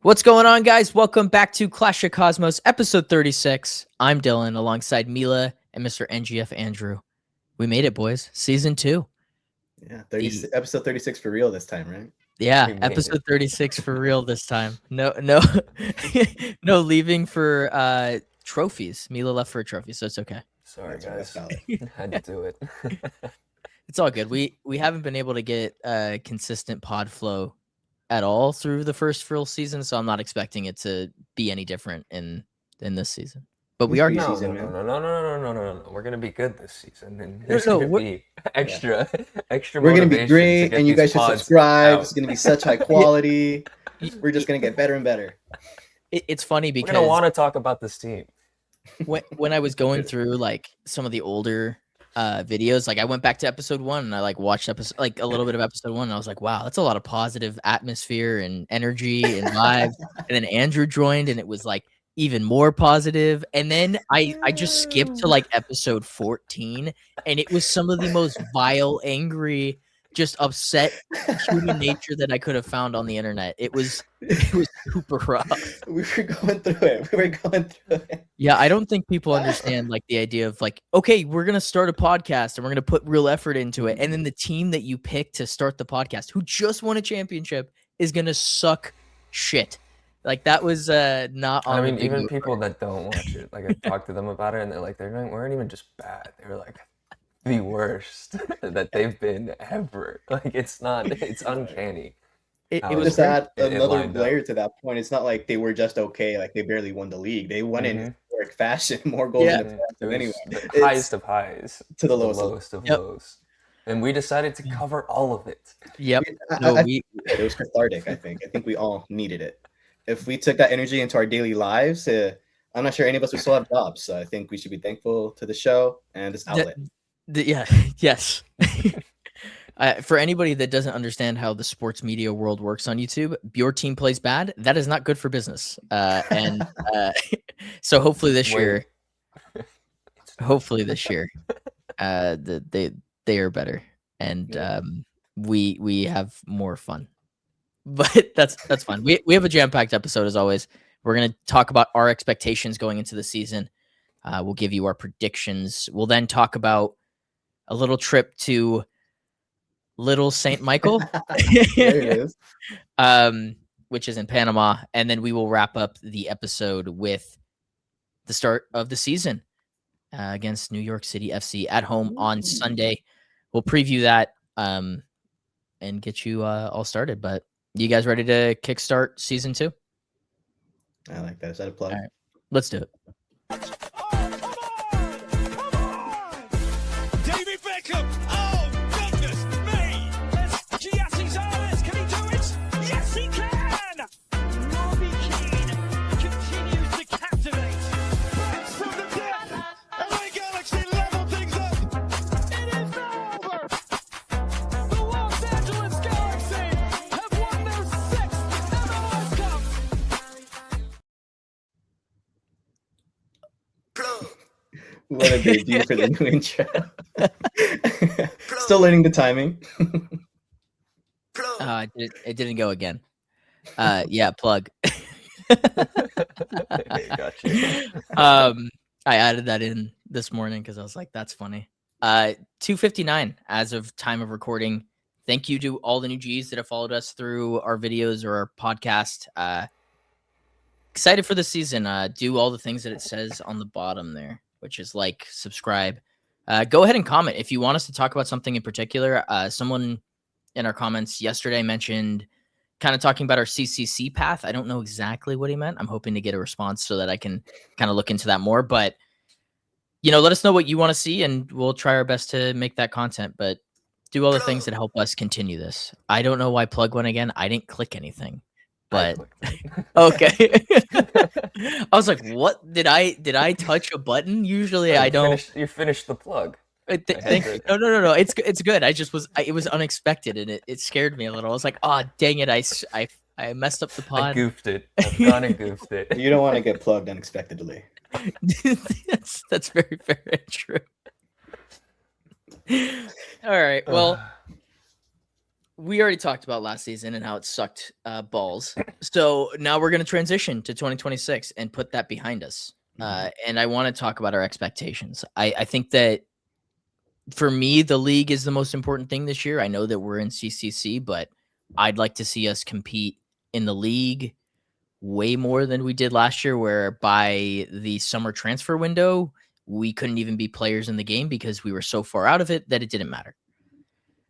What's going on, guys? Welcome back to Clash of Cosmos, episode 36. I'm Dylan, alongside Mila and Mr. NGF Andrew. We made it, boys. Season 2. Yeah, episode 36 for real this time, right? Yeah, episode 36 for real this time. No, no leaving for trophies. Mila left for a trophy, so it's okay. Sorry, guys. Had to do it. It's all good. We haven't been able to get a consistent pod flow at all through the first full season, so I'm not expecting it to be any different in this season. But we are no. We're gonna be good this season, and there's gonna be extra. We're gonna be great, and you guys should subscribe. It's gonna be such high quality. We're just gonna get better and better. It's funny because we're gonna want to talk about this team. When I was going through like some of the older videos, like I went back to episode 1 and I like watched a little bit of episode 1 and I was like, wow, that's a lot of positive atmosphere and energy and vibes. And then Andrew joined and it was like even more positive. And then I just skipped to like episode 14 and it was some of the most vile, angry, just upset human nature that I could have found on the internet. It was super rough. We were going through it. Yeah, I don't think people understand like the idea of like, okay, we're gonna start a podcast and we're gonna put real effort into it, and then the team that you pick to start the podcast, who just won a championship, is gonna suck shit. Like that was not on. I mean, even people that don't watch it, like I talked to them about it, and they're like, we weren't even just bad. They were like the worst that they've been ever. Like it's uncanny. It was just add another layer to that point. It's not like they were just okay. Like they barely won the league. They won in historic fashion, more goals than the past. Anyway, the highest of highs to the lowest of lows. And we decided to cover all of it. Yep. It was cathartic, I think. I think we all needed it. If we took that energy into our daily lives, I'm not sure any of us would still have jobs. So I think we should be thankful to the show and this outlet. Yes. For anybody that doesn't understand how the sports media world works on YouTube, your team plays bad. That is not good for business. So hopefully this year, they are better and we have more fun. But that's fine. We have a jam-packed episode as always. We're gonna talk about our expectations going into the season. We'll give you our predictions. We'll then talk about a little trip to Little St. Michael, there it is. Which is in Panama, and then we will wrap up the episode with the start of the season against New York City FC at home on Sunday. We'll preview that and get you all started. But you guys ready to kickstart season 2? I like that. Is that a plug? All right, let's do it. What a debut for the new intro. Still learning the timing. It didn't go again. Yeah, plug. Gotcha. I added that in this morning because I was like, that's funny. 2:59 as of time of recording. Thank you to all the new Gs that have followed us through our videos or our podcast. Excited for the season. Do all the things that it says on the bottom there, which is like, subscribe. Go ahead and comment if you want us to talk about something in particular. Someone in our comments yesterday mentioned kind of talking about our CCC path. I don't know exactly what he meant. I'm hoping to get a response so that I can kind of look into that more. But, let us know what you want to see, and we'll try our best to make that content. But do all the things that help us continue this. I don't know why plug went again. I didn't click anything. But okay. I was like, what? Did I touch a button? Usually I don't. You finished the plug. No. It's good. It was unexpected and it scared me a little. I was like, oh, dang it. I messed up the pod. I goofed it. I kind of goofed it. You don't want to get plugged unexpectedly. That's very fair and true. All right. Well, we already talked about last season and how it sucked balls. So now we're going to transition to 2026 and put that behind us. And I want to talk about our expectations. I think that for me, the league is the most important thing this year. I know that we're in CCC, but I'd like to see us compete in the league way more than we did last year, where by the summer transfer window, we couldn't even be players in the game because we were so far out of it that it didn't matter.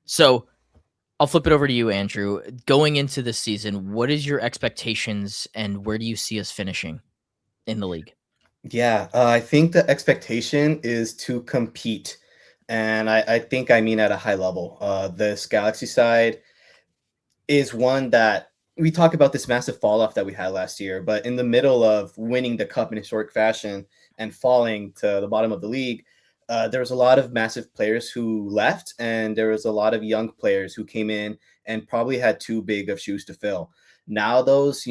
So I'll flip it over to you, Andrew. Going into this season, what is your expectations and where do you see us finishing in the league? Yeah, I think the expectation is to compete. And I think I mean at a high level. This Galaxy side is one that we talk about this massive fall off that we had last year, but in the middle of winning the cup in historic fashion and falling to the bottom of the league, there was a lot of massive players who left, and there was a lot of young players who came in and probably had too big of shoes to fill. Now those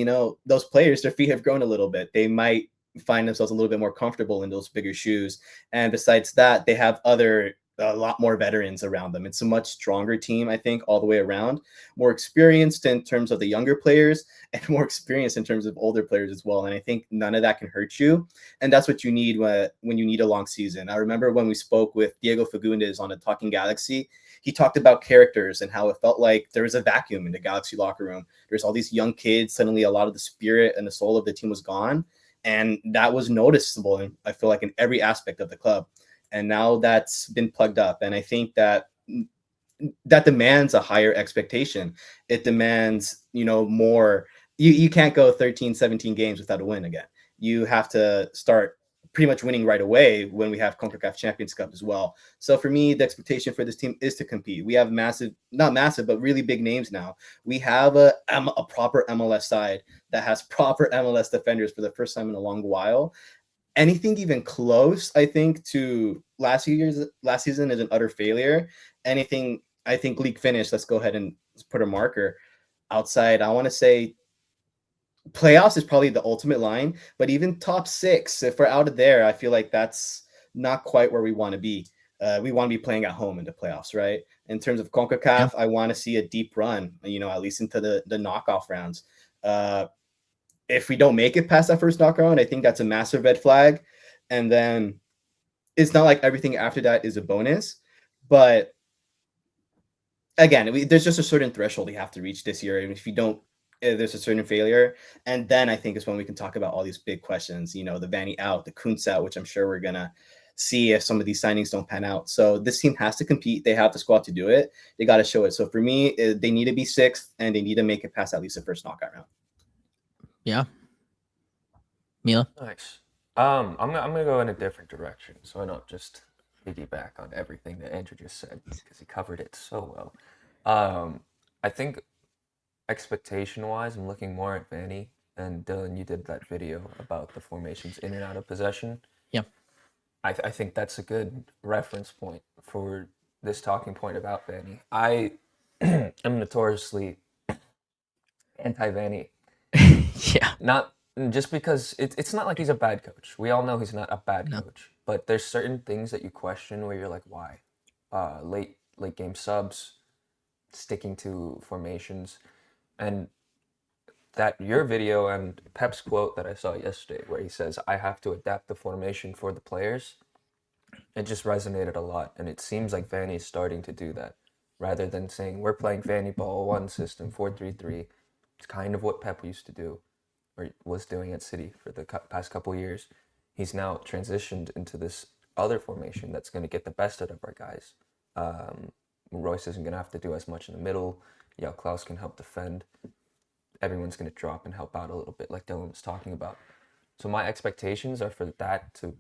players, their feet have grown a little bit. They might find themselves a little bit more comfortable in those bigger shoes. And besides that, they have a lot more veterans around them. It's a much stronger team, I think, all the way around. More experienced in terms of the younger players and more experienced in terms of older players as well. And I think none of that can hurt you. And that's what you need when you need a long season. I remember when we spoke with Diego Fagundes on a Talking Galaxy, he talked about characters and how it felt like there was a vacuum in the Galaxy locker room. There's all these young kids. Suddenly, a lot of the spirit and the soul of the team was gone. And that was noticeable, and I feel like in every aspect of the club. And now that's been plugged up. And I think that demands a higher expectation. It demands, more. You can't go 13, 17 games without a win again. You have to start pretty much winning right away when we have Concacaf Champions Cup as well. So for me, the expectation for this team is to compete. We have not massive, but really big names now. We have a proper MLS side that has proper MLS defenders for the first time in a long while. Anything even close, I think, to last season is an utter failure. Anything, I think, league finish, let's go ahead and put a marker outside. I want to say playoffs is probably the ultimate line, but even top 6, if we're out of there, I feel like that's not quite where we want to be. We want to be playing at home in the playoffs, right? In terms of CONCACAF, I want to see a deep run, at least into the knockoff rounds. If we don't make it past that first knockout round, I think that's a massive red flag. And then it's not like everything after that is a bonus. But again, there's just a certain threshold you have to reach this year. And if you don't, there's a certain failure. And then I think is when we can talk about all these big questions, the Vanny out, the Kuntz out, which I'm sure we're going to see if some of these signings don't pan out. So this team has to compete. They have the squad to do it. They got to show it. So for me, they need to be 6th and they need to make it past at least the first knockout round. Yeah. Mila? Nice. I'm gonna go in a different direction, so I don't just piggyback on everything that Andrew just said because he covered it so well. I think expectation-wise, I'm looking more at Vanny, and Dylan, you did that video about the formations in and out of possession. Yeah. I think that's a good reference point for this talking point about Vanny. I am notoriously anti-Vanny. Yeah. Not just because it's not like he's a bad coach. We all know he's not a bad coach, but there's certain things that you question where you're like, why? Late game subs, sticking to formations, and that your video and Pep's quote that I saw yesterday where he says, I have to adapt the formation for the players, it just resonated a lot, and it seems like Vanny is starting to do that rather than saying we're playing Vanny ball 1 system 4-3-3. It's kind of what Pep used to do or was doing at City for the past couple years. He's now transitioned into this other formation that's going to get the best out of our guys. Royce isn't going to have to do as much in the middle. Yeah, Klaus can help defend. Everyone's going to drop and help out a little bit like Dylan was talking about. So my expectations are for that to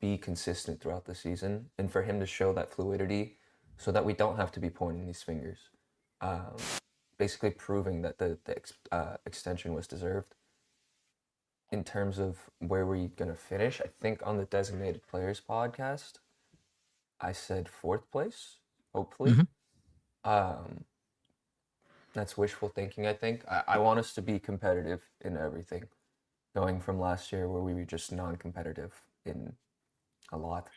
be consistent throughout the season and for him to show that fluidity so that we don't have to be pointing these fingers. Basically proving that the extension was deserved. In terms of where we're going to finish, I think on the Designated Players podcast, I said 4th place, hopefully. That's wishful thinking, I think. I want us to be competitive in everything, going from last year where we were just non-competitive in a lot.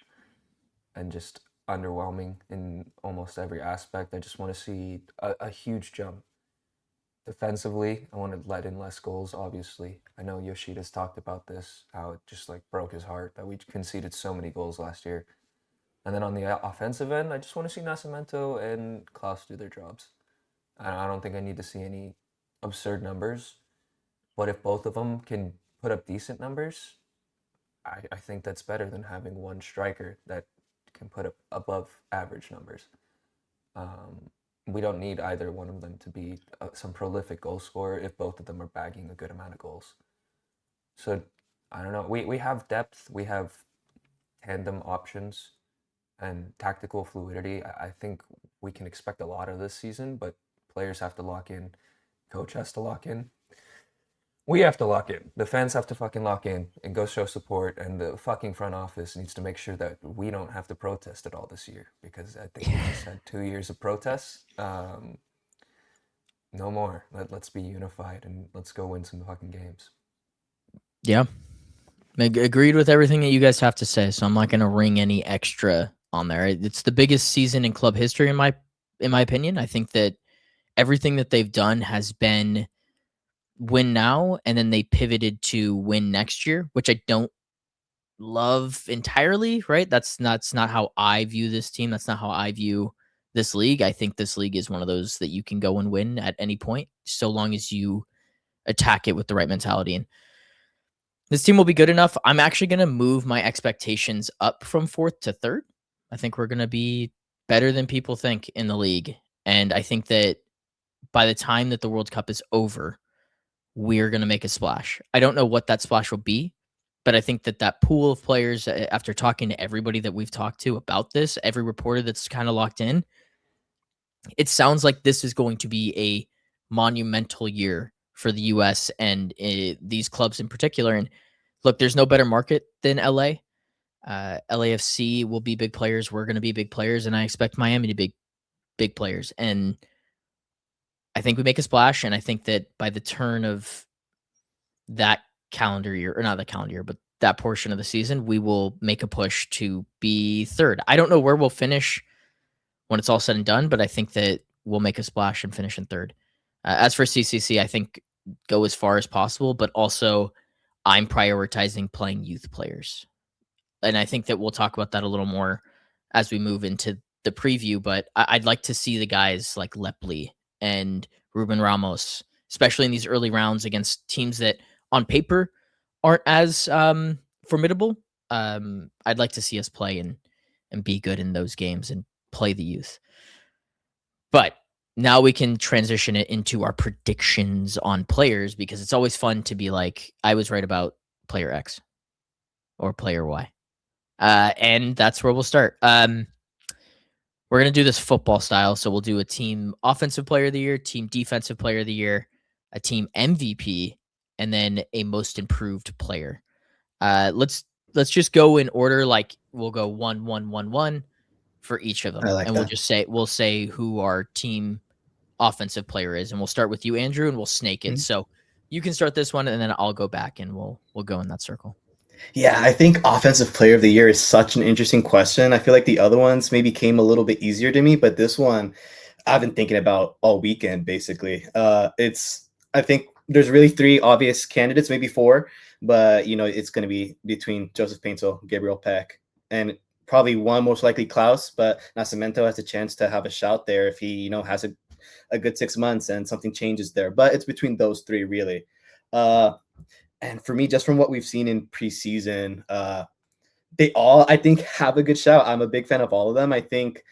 And just underwhelming in almost every aspect. I just want to see a huge jump. Defensively, I want to let in less goals, obviously. I know Yoshida's talked about this, how it just like broke his heart that we conceded so many goals last year. And then on the offensive end, I just want to see Nascimento and Klaus do their jobs. I don't think I need to see any absurd numbers, but if both of them can put up decent numbers, I think that's better than having one striker that can put up above average numbers. Um, we don't need either one of them to be some prolific goal scorer if both of them are bagging a good amount of goals. So I don't know. We have depth, we have tandem options and tactical fluidity. I think we can expect a lot of this season, but players have to lock in, coach has to lock in. We have to lock in. The fans have to fucking lock in and go show support, and the fucking front office needs to make sure that we don't have to protest at all this year, because I think we just had 2 years of protests. No more. Let's be unified and let's go win some fucking games. Yeah. Agreed with everything that you guys have to say, so I'm not going to ring any extra on there. It's the biggest season in club history in my opinion. I think that everything that they've done has been win now, and then they pivoted to win next year, which I don't love entirely, right? That's not how I view this team. That's not how I view this league. I think this league is one of those that you can go and win at any point, so long as you attack it with the right mentality. And this team will be good enough. I'm actually going to move my expectations up from 4th to 3rd. I think we're going to be better than people think in the league. And I think that by the time that the World Cup is over, we're going to make a splash. I don't know what that splash will be, but I think that that pool of players, after talking to everybody that we've talked to about this, every reporter that's kind of locked in, it sounds like this is going to be a monumental year for the US and these clubs in particular. And look, there's no better market than LA. LAFC will be big players. We're going to be big players, and I expect Miami to be big players. And I think we make a splash, and I think that by the turn of that calendar year, or not the calendar year, but that portion of the season, we will make a push to be 3rd. I don't know where we'll finish when it's all said and done, but I think that we'll make a splash and finish in 3rd. As for CCC, I think go as far as possible, but also I'm prioritizing playing youth players. And I think that we'll talk about that a little more as we move into the preview, but I'd like to see the guys like Lepley and Ruben Ramos, especially in these early rounds against teams that on paper aren't as formidable. I'd like to see us play and be good in those games and play the youth. But now we can transition it into our predictions on players, because it's always fun to be like, I was right about player X or player Y. And that's where we'll start. We're going to do this football style. So we'll do a team offensive player of the year, team defensive player of the year, a team MVP, and then a most improved player. Let's just go in order. Like we'll go 1, 1, 1, 1 for each of them. I like and that. we'll say who our team offensive player is. And we'll start with you, Andrew, and we'll snake it. Mhm. So you can start this one, and then I'll go back and we'll go in that circle. Yeah, I think offensive player of the year is such an interesting question. I feel like the other ones maybe came a little bit easier to me, but this one I've been thinking about all weekend, basically. I think there's really 3 obvious candidates, maybe 4, but it's going to be between Joseph Painter, Gabriel Peck, and probably one most likely Klaus, but Nascimento has a chance to have a shout there if he, has a good 6 months and something changes there. But it's between those 3 really. And for me, just from what we've seen in preseason, they all, I think, have a good shout. I'm a big fan of all of them. I think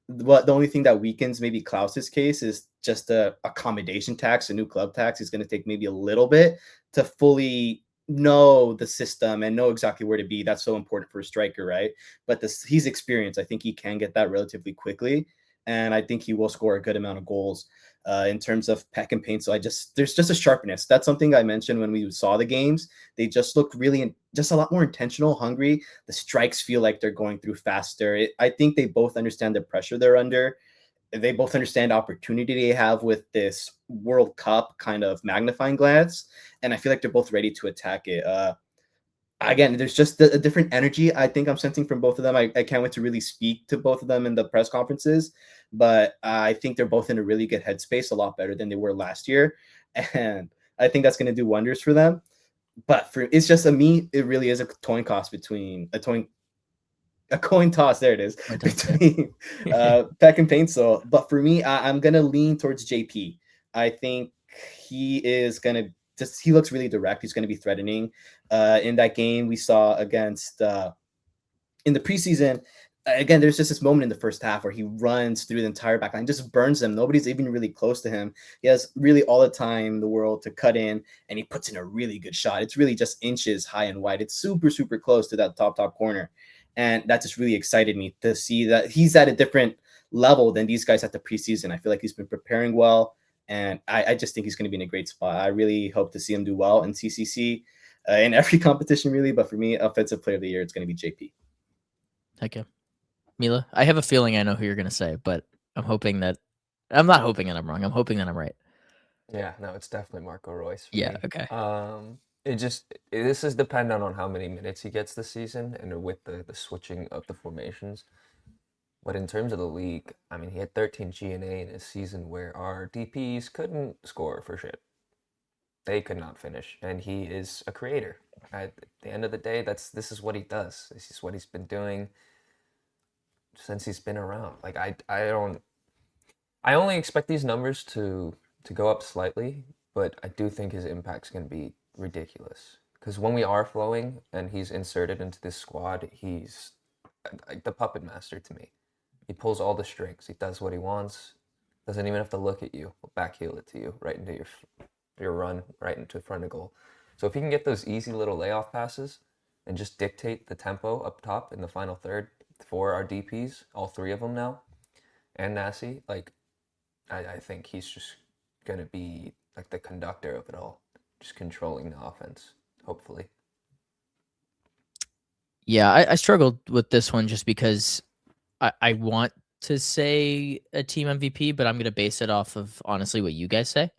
the only thing that weakens maybe Klaus's case is just the accommodation tax, a new club tax. Is going to take maybe a little bit to fully know the system and know exactly where to be. That's so important for a striker, right? But he's experienced. I think he can get that relatively quickly, and I think he will score a good amount of goals. In terms of Peck and Paint, so there's just a sharpness. That's something I mentioned when we saw the games. They just looked really just a lot more intentional, hungry. The strikes feel like they're going through faster. I think they both understand the pressure they're under. They both understand opportunity they have with this World Cup kind of magnifying glass, and I feel like they're both ready to attack it. again, there's just a different energy I think I'm sensing from both of them. I can't wait to really speak to both of them in the press conferences, but I think they're both in a really good headspace, a lot better than they were last year. And I think that's going to do wonders for them. But for it's just it really is a coin toss between a coin toss. There it is between Peck and Paintsel. But for me, I'm gonna lean towards JP. I think he is gonna he looks really direct. He's gonna be threatening. In that game we saw against in the preseason. Again, there's just this moment in the first half where he runs through the entire back line, just burns them. Nobody's even really close to him. He has really all the time in the world to cut in, and he puts in a really good shot. It's really just inches high and wide. It's super, super close to that top corner. And that just really excited me to see that he's at a different level than these guys at the preseason. I feel like he's been preparing well, and I just think he's going to be in a great spot. I really hope to see him do well in CCC, in every competition, really. But for me, Offensive Player of the Year, it's going to be JP. Okay. Mila, I have a feeling I know who you're going to say, but I'm not hoping that I'm wrong. I'm hoping that I'm right. Yeah, no, it's definitely Marco Reus for Yeah, me. okay. This is dependent on how many minutes he gets this season and with the switching of the formations. But in terms of the league, I mean, he had 13 GNA in a season where our DPs couldn't score for shit. They could not finish, and he is a creator. At the end of the day, this is what he does. This is what he's been doing since he's been around. Like I only expect these numbers to go up slightly, but I do think his impact's going to be ridiculous. Because when we are flowing and he's inserted into this squad, he's like the puppet master to me. He pulls all the strings. He does what he wants. Doesn't even have to look at you. He'll backheel it to you right into your run, right into front of goal. So if he can get those easy little layoff passes and just dictate the tempo up top in the final third for our DPs, all three of them now, and Nasi, like I think he's just gonna be like the conductor of it all, just controlling the offense, hopefully. Yeah, I struggled with this one just because I want to say a team MVP, but I'm going to base it off of honestly what you guys say.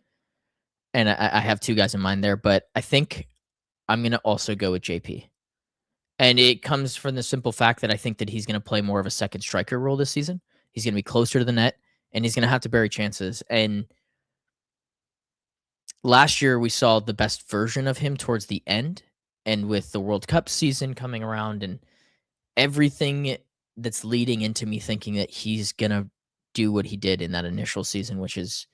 And I have two guys in mind there, but I think I'm going to also go with JP. And it comes from the simple fact that I think that he's going to play more of a second striker role this season. He's going to be closer to the net, and he's going to have to bury chances. And last year, we saw the best version of him towards the end. And with the World Cup season coming around and everything that's leading into me thinking that he's going to do what he did in that initial season, which is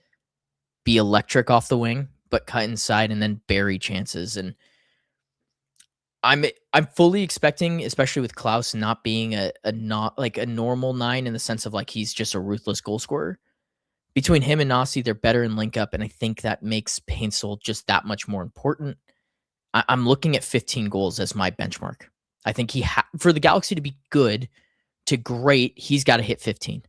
be electric off the wing, but cut inside and then bury chances. And I'm fully expecting, especially with Klaus not being a not like a normal 9 in the sense of like he's just a ruthless goal scorer. Between him and Nasi, they're better in link up, and I think that makes Paintsel just that much more important. I'm looking at 15 goals as my benchmark. I think for the Galaxy to be good to great, he's got to hit 15.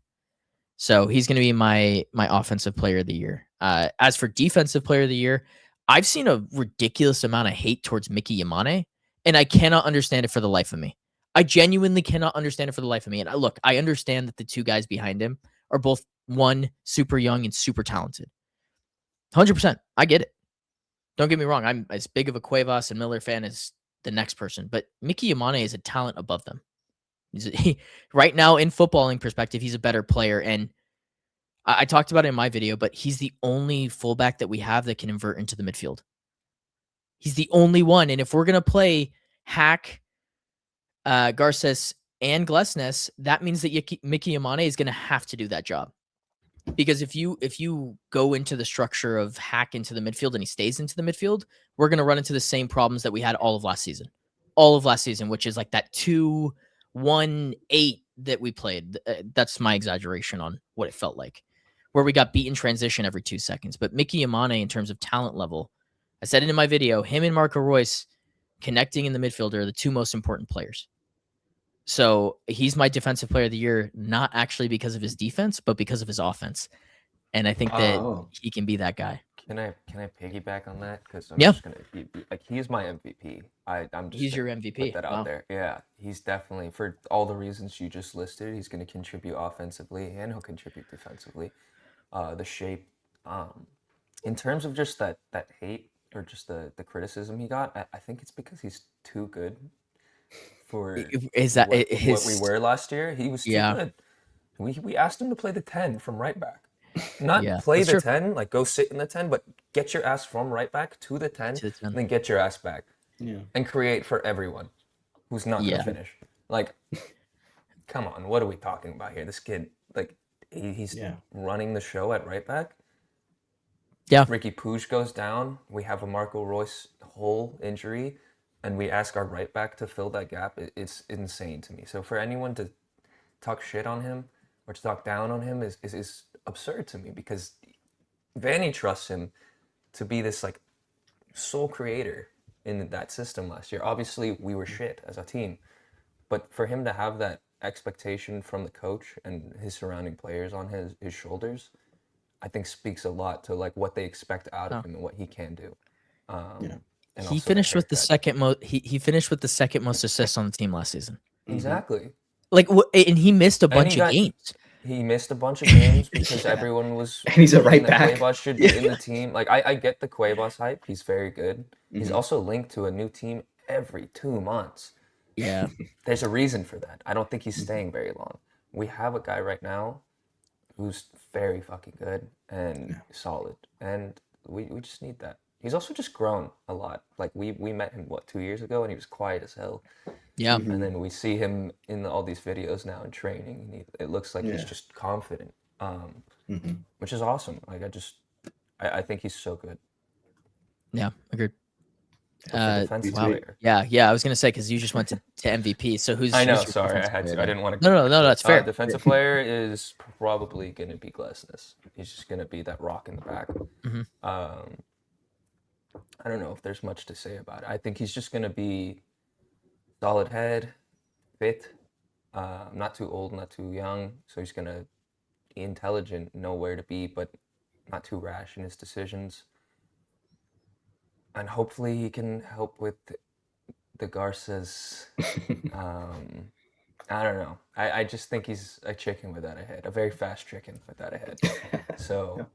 So he's going to be my offensive player of the year. As for defensive player of the year, I've seen a ridiculous amount of hate towards Mickey Yamane, and I cannot understand it for the life of me. I genuinely cannot understand it for the life of me. And look, I understand that the two guys behind him are both super young and super talented. 100%. I get it. Don't get me wrong. I'm as big of a Cuevas and Miller fan as the next person, but Mickey Yamane is a talent above them. Right now, in footballing perspective, he's a better player. And I talked about it in my video, but he's the only fullback that we have that can invert into the midfield. He's the only one. And if we're going to play Hack, Garces, and Glesnes, that means that Mickey Yamane is going to have to do that job. Because if you go into the structure of Hack into the midfield and he stays into the midfield, we're going to run into the same problems that we had all of last season. Which is like that 2-1-8 that we played. That's my exaggeration on what it felt like, where we got beat in transition every 2 seconds. But Mickey Yamane, in terms of talent level, I said it in my video, him and Marco Reus connecting in the midfield are the two most important players. So he's my defensive player of the year, not actually because of his defense, but because of his offense. And I think that he can be that guy. Can I piggyback on that? Because I'm just gonna be like, he's my MVP. He's your MVP. Put that out there. Yeah, he's definitely, for all the reasons you just listed, he's going to contribute offensively and he'll contribute defensively. The shape, in terms of just that hate, or just the criticism he got, I think it's because he's too good for Is that what his? we were last year. He was too Yeah, good. We asked him to play the 10 from right back. Not yeah, play that's the true. 10, like go sit in the 10, but get your ass from right back to the 10, To the 10. and then get your ass back Yeah. and create for everyone who's not going Yeah. to finish. Like, come on, what are we talking about here? This kid, like, he's Yeah. running the show at right back. Yeah. Ricky Puig goes down. We have a Marco Royce hole injury, and we ask our right back to fill that gap. It's insane to me. So for anyone to talk shit on him or to talk down on him is absurd to me, because Vanny trusts him to be this like sole creator in that system last year. Obviously, we were shit as a team, but for him to have that expectation from the coach and his surrounding players on his shoulders, I think speaks a lot to like what they expect out of him and what he can do. Yeah. And He also the finished with the haircut. second most. He finished with the second most assists on the team last season. Exactly. Like, and he missed a And bunch of games. he missed a bunch of games because Yeah. everyone was And he's a right thinking that back. Cuevas should be in the team. Like I get the Cuevas hype. He's very good. He's Mhm. also linked to a new team every 2 months. Yeah, There's a reason for that. I don't think he's staying very long. We have a guy right now who's very fucking good and solid, and we just need that. He's also just grown a lot. Like we met him 2 years ago, and he was quiet as hell. yeah, And then we see him in all these videos now in training, and it looks like he's Yeah. just confident, Mhm. which is awesome. Like I think he's so good. yeah. Agreed. But for defensive Sweet. player, Yeah. I was gonna say, because you just went to MVP. So who's? I know. who's your Sorry, I defensive had player to. I then? didn't want to. No. That's fair. Defensive player is probably going to be Glesnes. He's just going to be that rock in the back. Mhm. I don't know if there's much to say about it. I think he's just going to be solid head, fit, not too old, not too young. So he's going to be intelligent, know where to be, but not too rash in his decisions. And hopefully he can help with the Garces. I don't know. I just think he's a chicken without a head, a very fast chicken without a head. So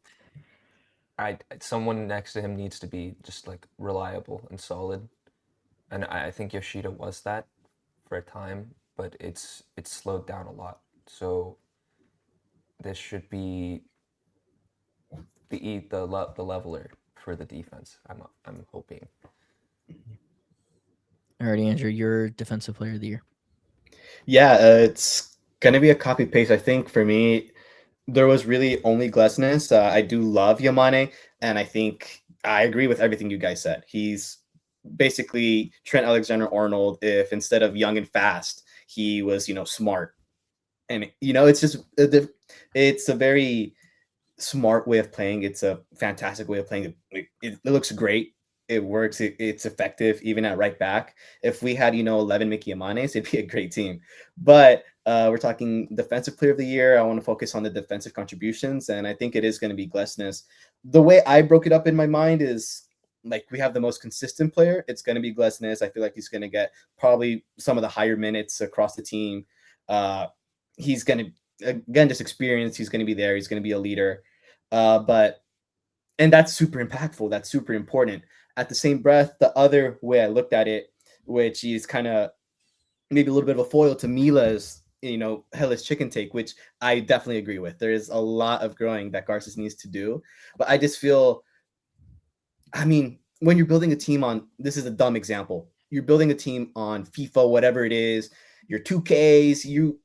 someone next to him needs to be just like reliable and solid. And I think Yoshida was that for a time, but it's slowed down a lot. So this should be the leveler for the defense. I'm hoping. Alrighty, Andrew, your defensive player of the year. Yeah, it's gonna be a copy paste. I think for me, there was really only Glesnes. I do love Yamane, and I think I agree with everything you guys said. He's basically Trent Alexander-Arnold if instead of young and fast, he was, smart. And it's just it's a very smart way of playing. It's a fantastic way of playing. It looks great. It works. It's effective even at right back. If we had 11 Mickey Amanes, it'd be a great team. But we're talking defensive player of the year. I want to focus on the defensive contributions, and I think it is going to be Glesnes. The way I broke it up in my mind is like we have the most consistent player. It's going to be Glesnes. I feel like he's going to get probably some of the higher minutes across the team. He's going to, again, just experience. He's going to be there. He's going to be a leader. And that's super impactful. That's super important. At the same breath, the other way I looked at it, which is kind of maybe a little bit of a foil to Mila's, Hellas chicken take, which I definitely agree with. There is a lot of growing that Garces needs to do. But I just feel, when you're building a team on, this is a dumb example. You're building a team on FIFA, whatever it is, your 2Ks, you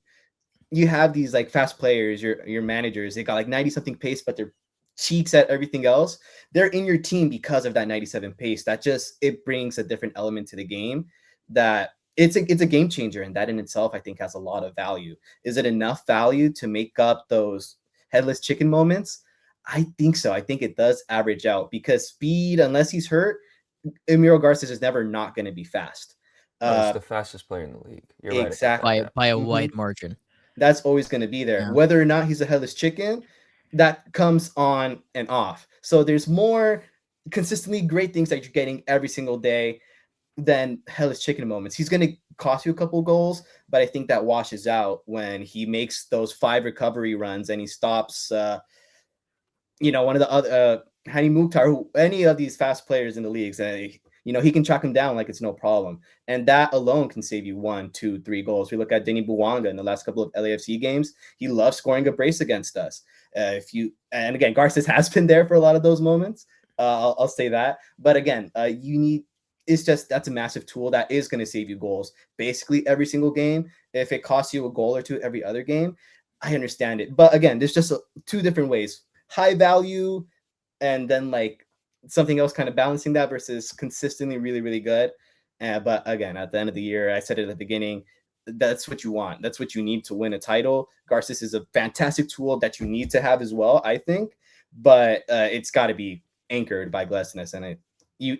have these like fast players, your managers, they got like 90 something pace, but they're cheats at everything else. They're in your team because of that 97 pace. That just, it brings a different element to the game that it's a game changer. And that in itself, I think has a lot of value. Is it enough value to make up those headless chicken moments? I think so. I think it does average out because speed, unless he's hurt, Emiro Garces is never not going to be fast. He's the fastest player in the league. You're right about that. By a wide margin. That's always going to be there. Yeah. Whether or not he's a headless chicken, that comes on and off. So there's more consistently great things that you're getting every single day than headless chicken moments. He's going to cost you a couple goals, but I think that washes out when he makes those 5 recovery runs and he stops, one of the other, Hani Mukhtar, any of these fast players in the leagues, and he can track him down like it's no problem. And that alone can save you 1, 2, 3 goals. We look at Denny Buwanga in the last couple of LAFC games. He loves scoring a brace against us. And again, Garces has been there for a lot of those moments. I'll say that. But again, that's a massive tool that is going to save you goals basically every single game. If it costs you a goal or two every other game, I understand it. But again, there's just two different ways: high value, and then like something else kind of balancing that versus consistently really, really good. But again, at the end of the year, I said it at the beginning, that's what you want. That's what you need to win a title. Garces is a fantastic tool that you need to have as well, I think. But it's got to be anchored by Glesnes. And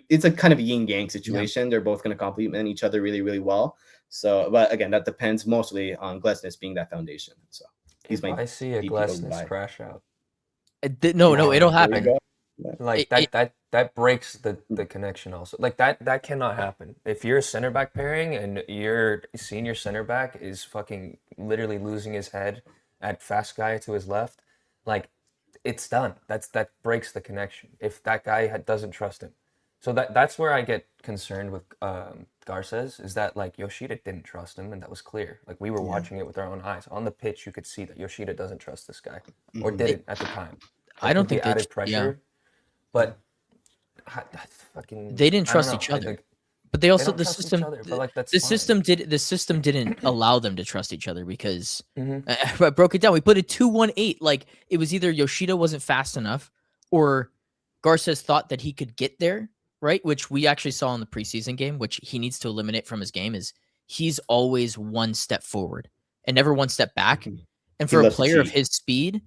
it's a kind of a yin-yang situation. Yeah. They're both going to complement each other really, really well. So, but again, that depends mostly on Glesnes being that foundation. So I see a Glesnes crash out. No, it'll happen. Like that breaks the connection also. Like that cannot happen. If you're a center back pairing and your senior center back is fucking literally losing his head at fast guy to his left, like it's done. That breaks the connection if that guy doesn't trust him. So that's where I get concerned with Garces, is that like Yoshida didn't trust him, and that was clear. Like we were watching it with our own eyes. On the pitch, you could see that Yoshida doesn't trust this guy, or didn't at the time. I don't think added pressure. But they didn't trust each other. But they also the system didn't allow them to trust each other because I broke it down. We put a 2-1-8. Like it was either Yoshida wasn't fast enough or Garces thought that he could get there, right? Which we actually saw in the preseason game, which he needs to eliminate from his game, is he's always one step forward and never one step back. And for a player of his speed,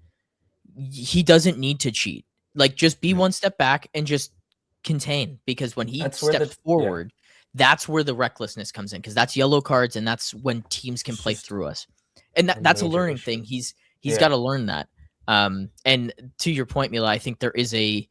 he doesn't need to cheat. Like, just be one step back and just contain, because when he steps forward, that's where the recklessness comes in, because that's yellow cards, and that's when teams can play through us. And that's a learning thing. He's got to learn that. And to your point, Mila, I think there's a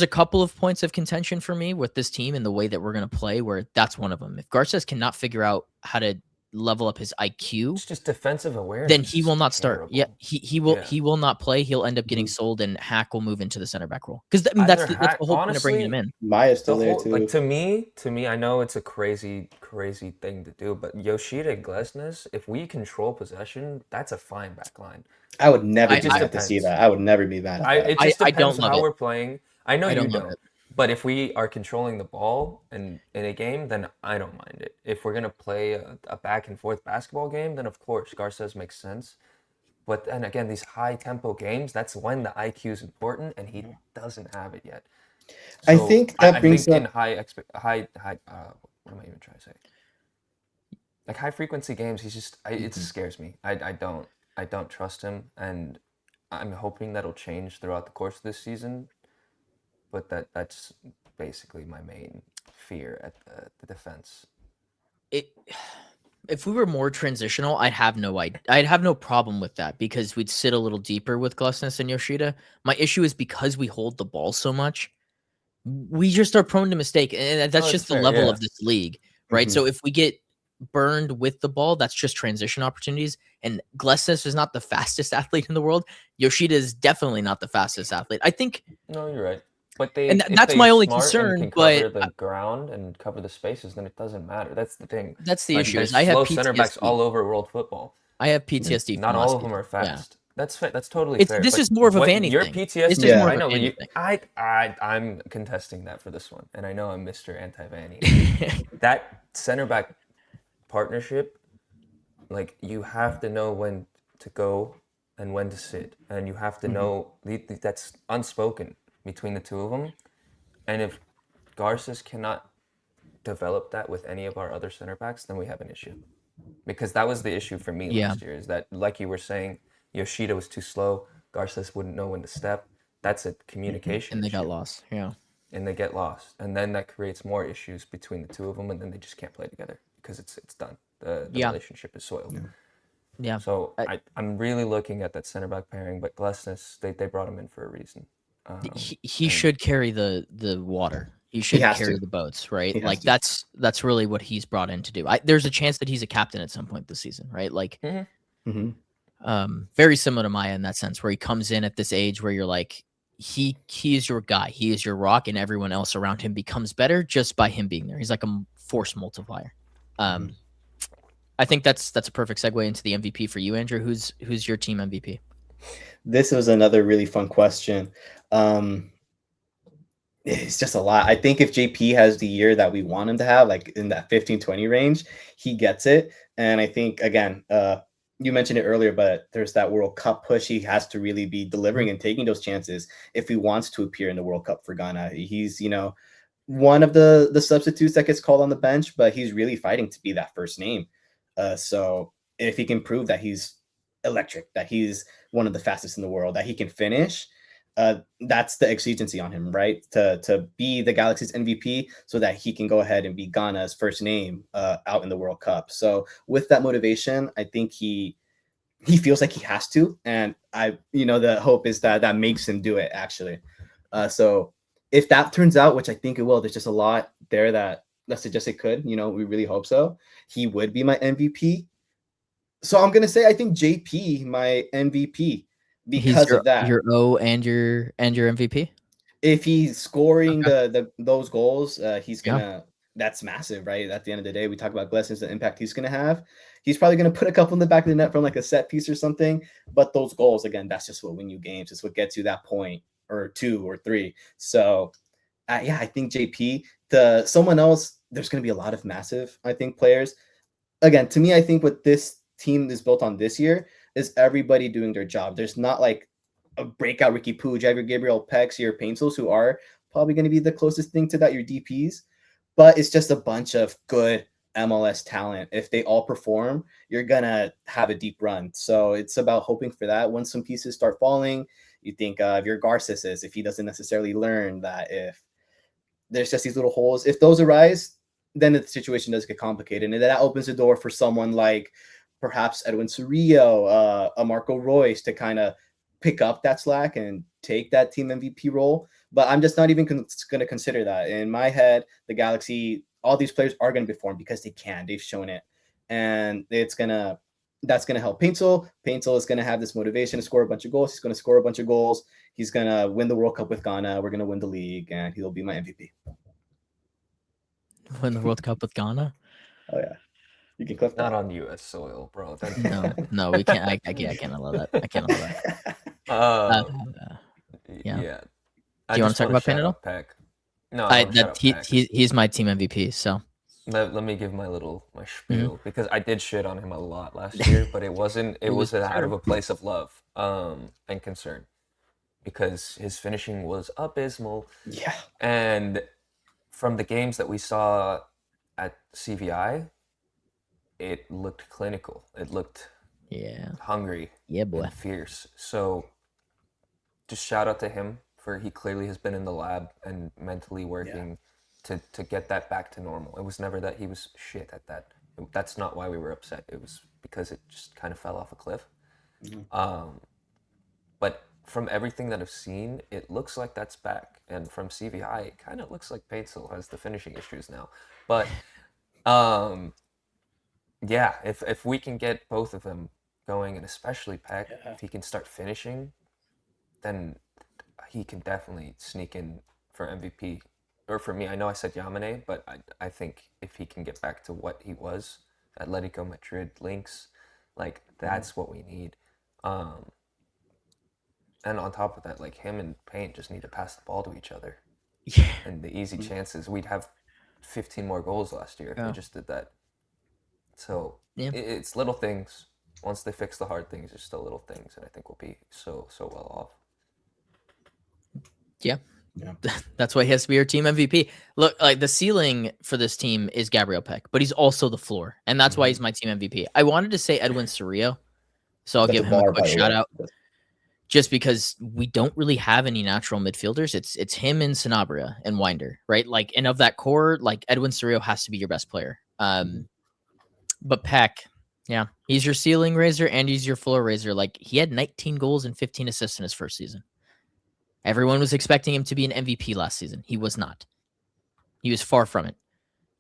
couple of points of contention for me with this team and the way that we're going to play, where that's one of them. If Garces cannot figure out how to level up his IQ, it's just defensive awareness, then he will not start. Yeah, he will not play. He'll end up getting sold, and Hack will move into the center back role, because that's the whole point of bringing him in. Maya's still there too. Like to me, I know it's a crazy thing to do, but Yoshida and Glesnes, if we control possession, that's a fine back line. I would never be mad to see that. I would never be mad at that. It just depends on how we're playing. I know you don't. But if we are controlling the ball in a game, then I don't mind it. If we're going to play a back and forth basketball game, then of course Garces makes sense. But then again, these high tempo games, that's when the IQ is important, and he doesn't have it yet. So I think that brings up in high what am I even trying to say? Like high frequency games, he's just it scares me. I don't trust him, and I'm hoping that'll change throughout the course of this season. But that's basically my main fear at the defense. If we were more transitional, I'd have no problem with that, because we'd sit a little deeper with Glesnes and Yoshida. My issue is because we hold the ball so much, we just are prone to mistake, and that's just the level of this league, right? So if we get burned with the ball, that's just transition opportunities. And Glesnes is not the fastest athlete in the world. Yoshida is definitely not the fastest athlete. I think. No, you're right. But that's my only concern. But cover the ground and cover the spaces, then it doesn't matter. That's the thing. That's the issue. I have PTSD. Center backs all over world football. I have PTSD. Not all of them are fast. Yeah. That's totally fair. This is more of a Vanny your thing. PTSD. I know. I'm contesting that for this one, and I know I'm Mr. Anti-Vanny. That center back partnership, like, you have to know when to go and when to sit, and you have to know that's unspoken between the two of them. And if Garces cannot develop that with any of our other center backs, then we have an issue. Because that was the issue for me last year, is that, like you were saying, Yoshida was too slow, Garces wouldn't know when to step. That's a communication and they issue. got lost. And they get lost, and then that creates more issues between the two of them, and then they just can't play together because it's done. The relationship is soiled. So I'm really looking at that center back pairing, but Glesnes, they brought him in for a reason. He should carry the water. He should carry the boats, right? Like that's really what he's brought in to do. There's a chance that he's a captain at some point this season, right? Like, very similar to Maya in that sense, where he comes in at this age where you're like, he is your guy. He is your rock, and everyone else around him becomes better just by him being there. He's like a force multiplier. I think that's a perfect segue into the MVP for you, Andrew. Who's your team MVP? This was another really fun question. It's just a lot. I think if JP has the year that we want him to have, like in that 15-20 range, he gets it. And I think, again, you mentioned it earlier, but there's that World Cup push. He has to really be delivering and taking those chances if he wants to appear in the World Cup for Ghana. He's, one of the substitutes that gets called on the bench, but he's really fighting to be that first name. So if he can prove that he's electric, that he's one of the fastest in the world, that he can finish, that's the exigency on him, right? To be the Galaxy's MVP so that he can go ahead and be Ghana's first name out in the World Cup. So with that motivation, I think he feels like he has to. And the hope is that makes him do it, actually. So if that turns out, which I think it will, there's just a lot there that suggests it could, we really hope so. He would be my MVP. So I'm going to say, I think JP, my MVP, because of that. Your O and your MVP? If he's scoring those goals, he's gonna. That's massive, right? At the end of the day, we talk about blessings, the impact he's gonna have. He's probably gonna put a couple in the back of the net from like a set piece or something. But those goals, again, that's just what win you games. It's what gets you that point or 2 or 3. So, I think JP. Someone else, there's gonna be a lot of massive, I think, players. Again, to me, I think what this team is built on this year is everybody doing their job. There's not like a breakout Ricky Puig, Gabriel Peck, your Paintels, who are probably going to be the closest thing to that, your DPs. But it's just a bunch of good MLS talent. If they all perform, you're going to have a deep run. So it's about hoping for that. Once some pieces start falling, you think of your Garces, if he doesn't necessarily learn that, if there's just these little holes, if those arise, then the situation does get complicated. And that opens the door for someone like perhaps Edwin Cerrillo, a Marco Royce to kind of pick up that slack and take that team MVP role. But I'm just not even going to consider that. In my head, the Galaxy, all these players are going to perform because they can. They've shown it. And that's going to help Paintel. Paintel is going to have this motivation to score a bunch of goals. He's going to score a bunch of goals. He's going to win the World Cup with Ghana. We're going to win the league, and he'll be my MVP. Win the World Cup with Ghana? Oh, yeah. You can clip that. Not on U.S. soil, bro. No, we can't. I can't allow that. I can't allow that. Yeah. Do you want to talk about Paintel? No, he's my team MVP. So let me give my spiel because I did shit on him a lot last year, but it wasn't. It was out of a place of love and concern because his finishing was abysmal. Yeah, and from the games that we saw at CVI, it looked clinical. It looked hungry. Yeah, boy. And fierce. So just shout out to him for he clearly has been in the lab and mentally working to get that back to normal. It was never that he was shit at that. That's not why we were upset. It was because it just kind of fell off a cliff. Mm-hmm. But from everything that I've seen, it looks like that's back. And from CVI, it kind of looks like Paintel has the finishing issues now. But yeah, if we can get both of them going, and especially Peck, if he can start finishing, then he can definitely sneak in for MVP. Or for me, I know I said Yamane, but I think if he can get back to what he was, Atletico Madrid, Lynx, like that's what we need. And on top of that, like him and Paint just need to pass the ball to each other. Yeah. And the easy chances, we'd have 15 more goals last year if we just did that. So it's little things. Once they fix the hard things, it's still little things, and I think we'll be so well off. Yeah. That's why he has to be our team MVP. Look, like the ceiling for this team is Gabriel Peck, but he's also the floor, and that's why he's my team MVP. I wanted to say Edwin Cerrillo, so I'll give him a quick shout out, just because we don't really have any natural midfielders. It's him and Sanabria and Winder, right? Like, and of that core, like Edwin Cerrillo has to be your best player. But Peck, he's your ceiling raiser and he's your floor raiser. Like, he had 19 goals and 15 assists in his first season. Everyone was expecting him to be an MVP last season. He was not. He was far from it.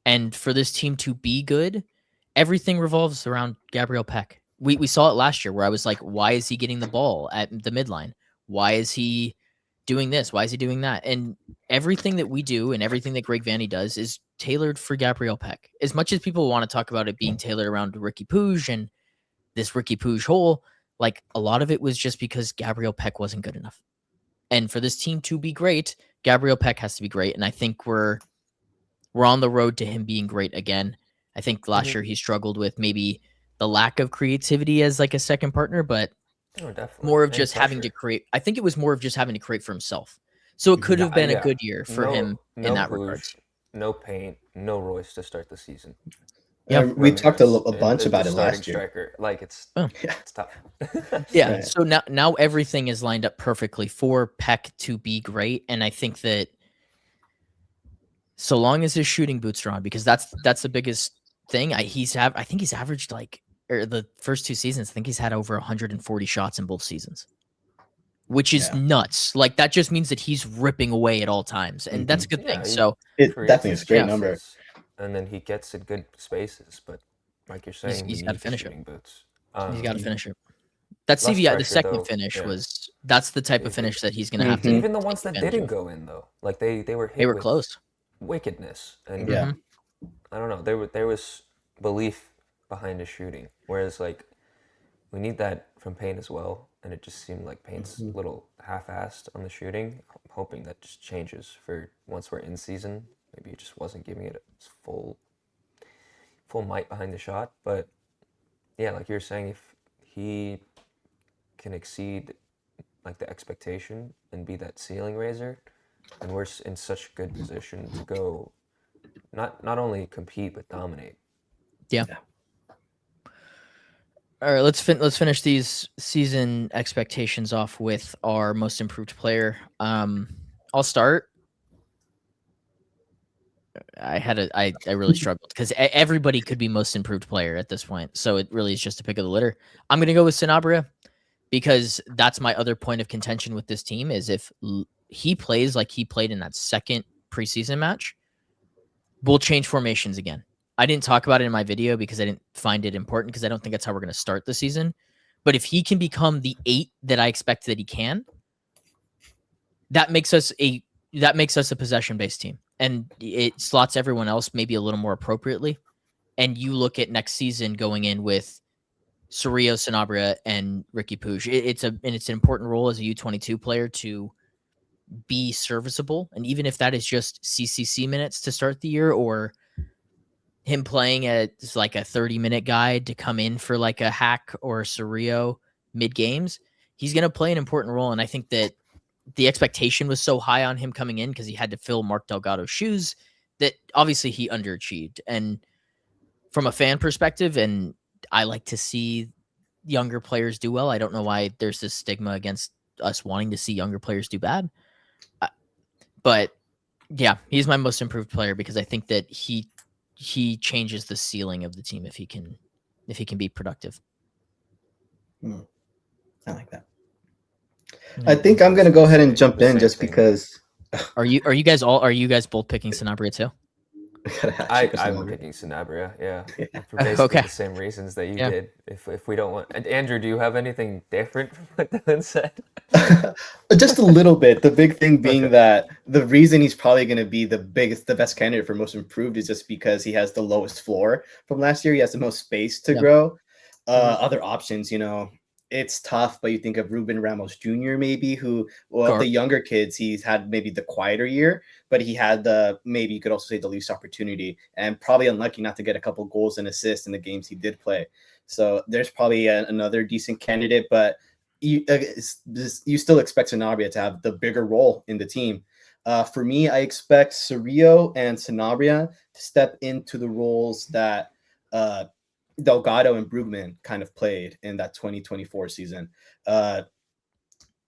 And for this team to be good, everything revolves around Gabriel Peck. We saw it last year where I was like, why is he getting the ball at the midline? Why is he doing this? Why is he doing that? And everything that we do and everything that Greg Vanney does is tailored for Gabriel Peck. As much as people want to talk about it being tailored around Ricky Puig and this Ricky Puig hole, like a lot of it was just because Gabriel Peck wasn't good enough. And for this team to be great, Gabriel Peck has to be great. And I think we're on the road to him being great again. I think last year he struggled with maybe the lack of creativity as like a second partner, but more of just having to create. I think it was more of just having to create for himself. So it could have been a good year for him in that regard. No Paint, no Royce to start the season. Yeah, we talked a bunch about it last year. Striker. Like it's tough. Yeah. Right. So now everything is lined up perfectly for Peck to be great, and I think that so long as his shooting boots are on, because that's the biggest thing. I think he's averaged like the first 2 seasons. I think he's had over 140 shots in both seasons, which is nuts. Like that just means that he's ripping away at all times, and that's a good thing. So it definitely is a great number. And then he gets in good spaces, but like you're saying, he's got to finish it. Boots. He's got to finish it. That CVI, the second finish that's the type of finish that he's going to have to. Even the ones that didn't go in though, like they were hit. They were close. Wickedness, and I don't know. There was belief behind his shooting, whereas like we need that from Paint as well, and it just seemed like Paint's a little half-assed on the shooting. I'm hoping that just changes for once we're in season. Maybe he just wasn't giving it its full might behind the shot. But yeah, like you're saying, if he can exceed like the expectation and be that ceiling raiser, and we're in such good position to go not only compete but dominate. Yeah. All right, let's finish these season expectations off with our most improved player. I'll start. I really struggled because everybody could be most improved player at this point. So it really is just a pick of the litter. I'm going to go with Sanabria because that's my other point of contention with this team is if he plays like he played in that second preseason match, we'll change formations again. I didn't talk about it in my video because I didn't find it important because I don't think that's how we're going to start the season. But if he can become the 8 that I expect that he can, that makes us a possession-based team. And it slots everyone else maybe a little more appropriately. And you look at next season going in with Cerrillo, Sanabria, and Ricky Puig. It's an important role as a U22 player to be serviceable. And even if that is just CCC minutes to start the year or him playing as like a 30-minute guy to come in for like a Hack or Cerrillo mid-games, he's going to play an important role. And I think that the expectation was so high on him coming in because he had to fill Mark Delgado's shoes that obviously he underachieved. And from a fan perspective, and I like to see younger players do well. I don't know why there's this stigma against us wanting to see younger players do bad. But yeah, he's my most improved player because I think that he changes the ceiling of the team if he can be productive. I like that. I think I'm gonna go ahead and jump in just because. Are you guys both picking Sanabria too? I'm picking Sanabria. Yeah, for basically the same reasons that you did. If we don't want, Andrew, do you have anything different from what Dylan said? Just a little bit. The big thing being that the reason he's probably going to be the best candidate for most improved is just because he has the lowest floor from last year. He has the most space to grow. Other options, it's tough, but you think of Ruben Ramos Jr. maybe, who, the younger kids, he's had maybe the quieter year, but he had maybe you could also say the least opportunity and probably unlucky not to get a couple goals and assists in the games he did play. So there's probably another decent candidate, but you still expect Sanabria to have the bigger role in the team. For me, I expect Cerrillo and Sanabria to step into the roles that Delgado and Brugman kind of played in that 2024 season.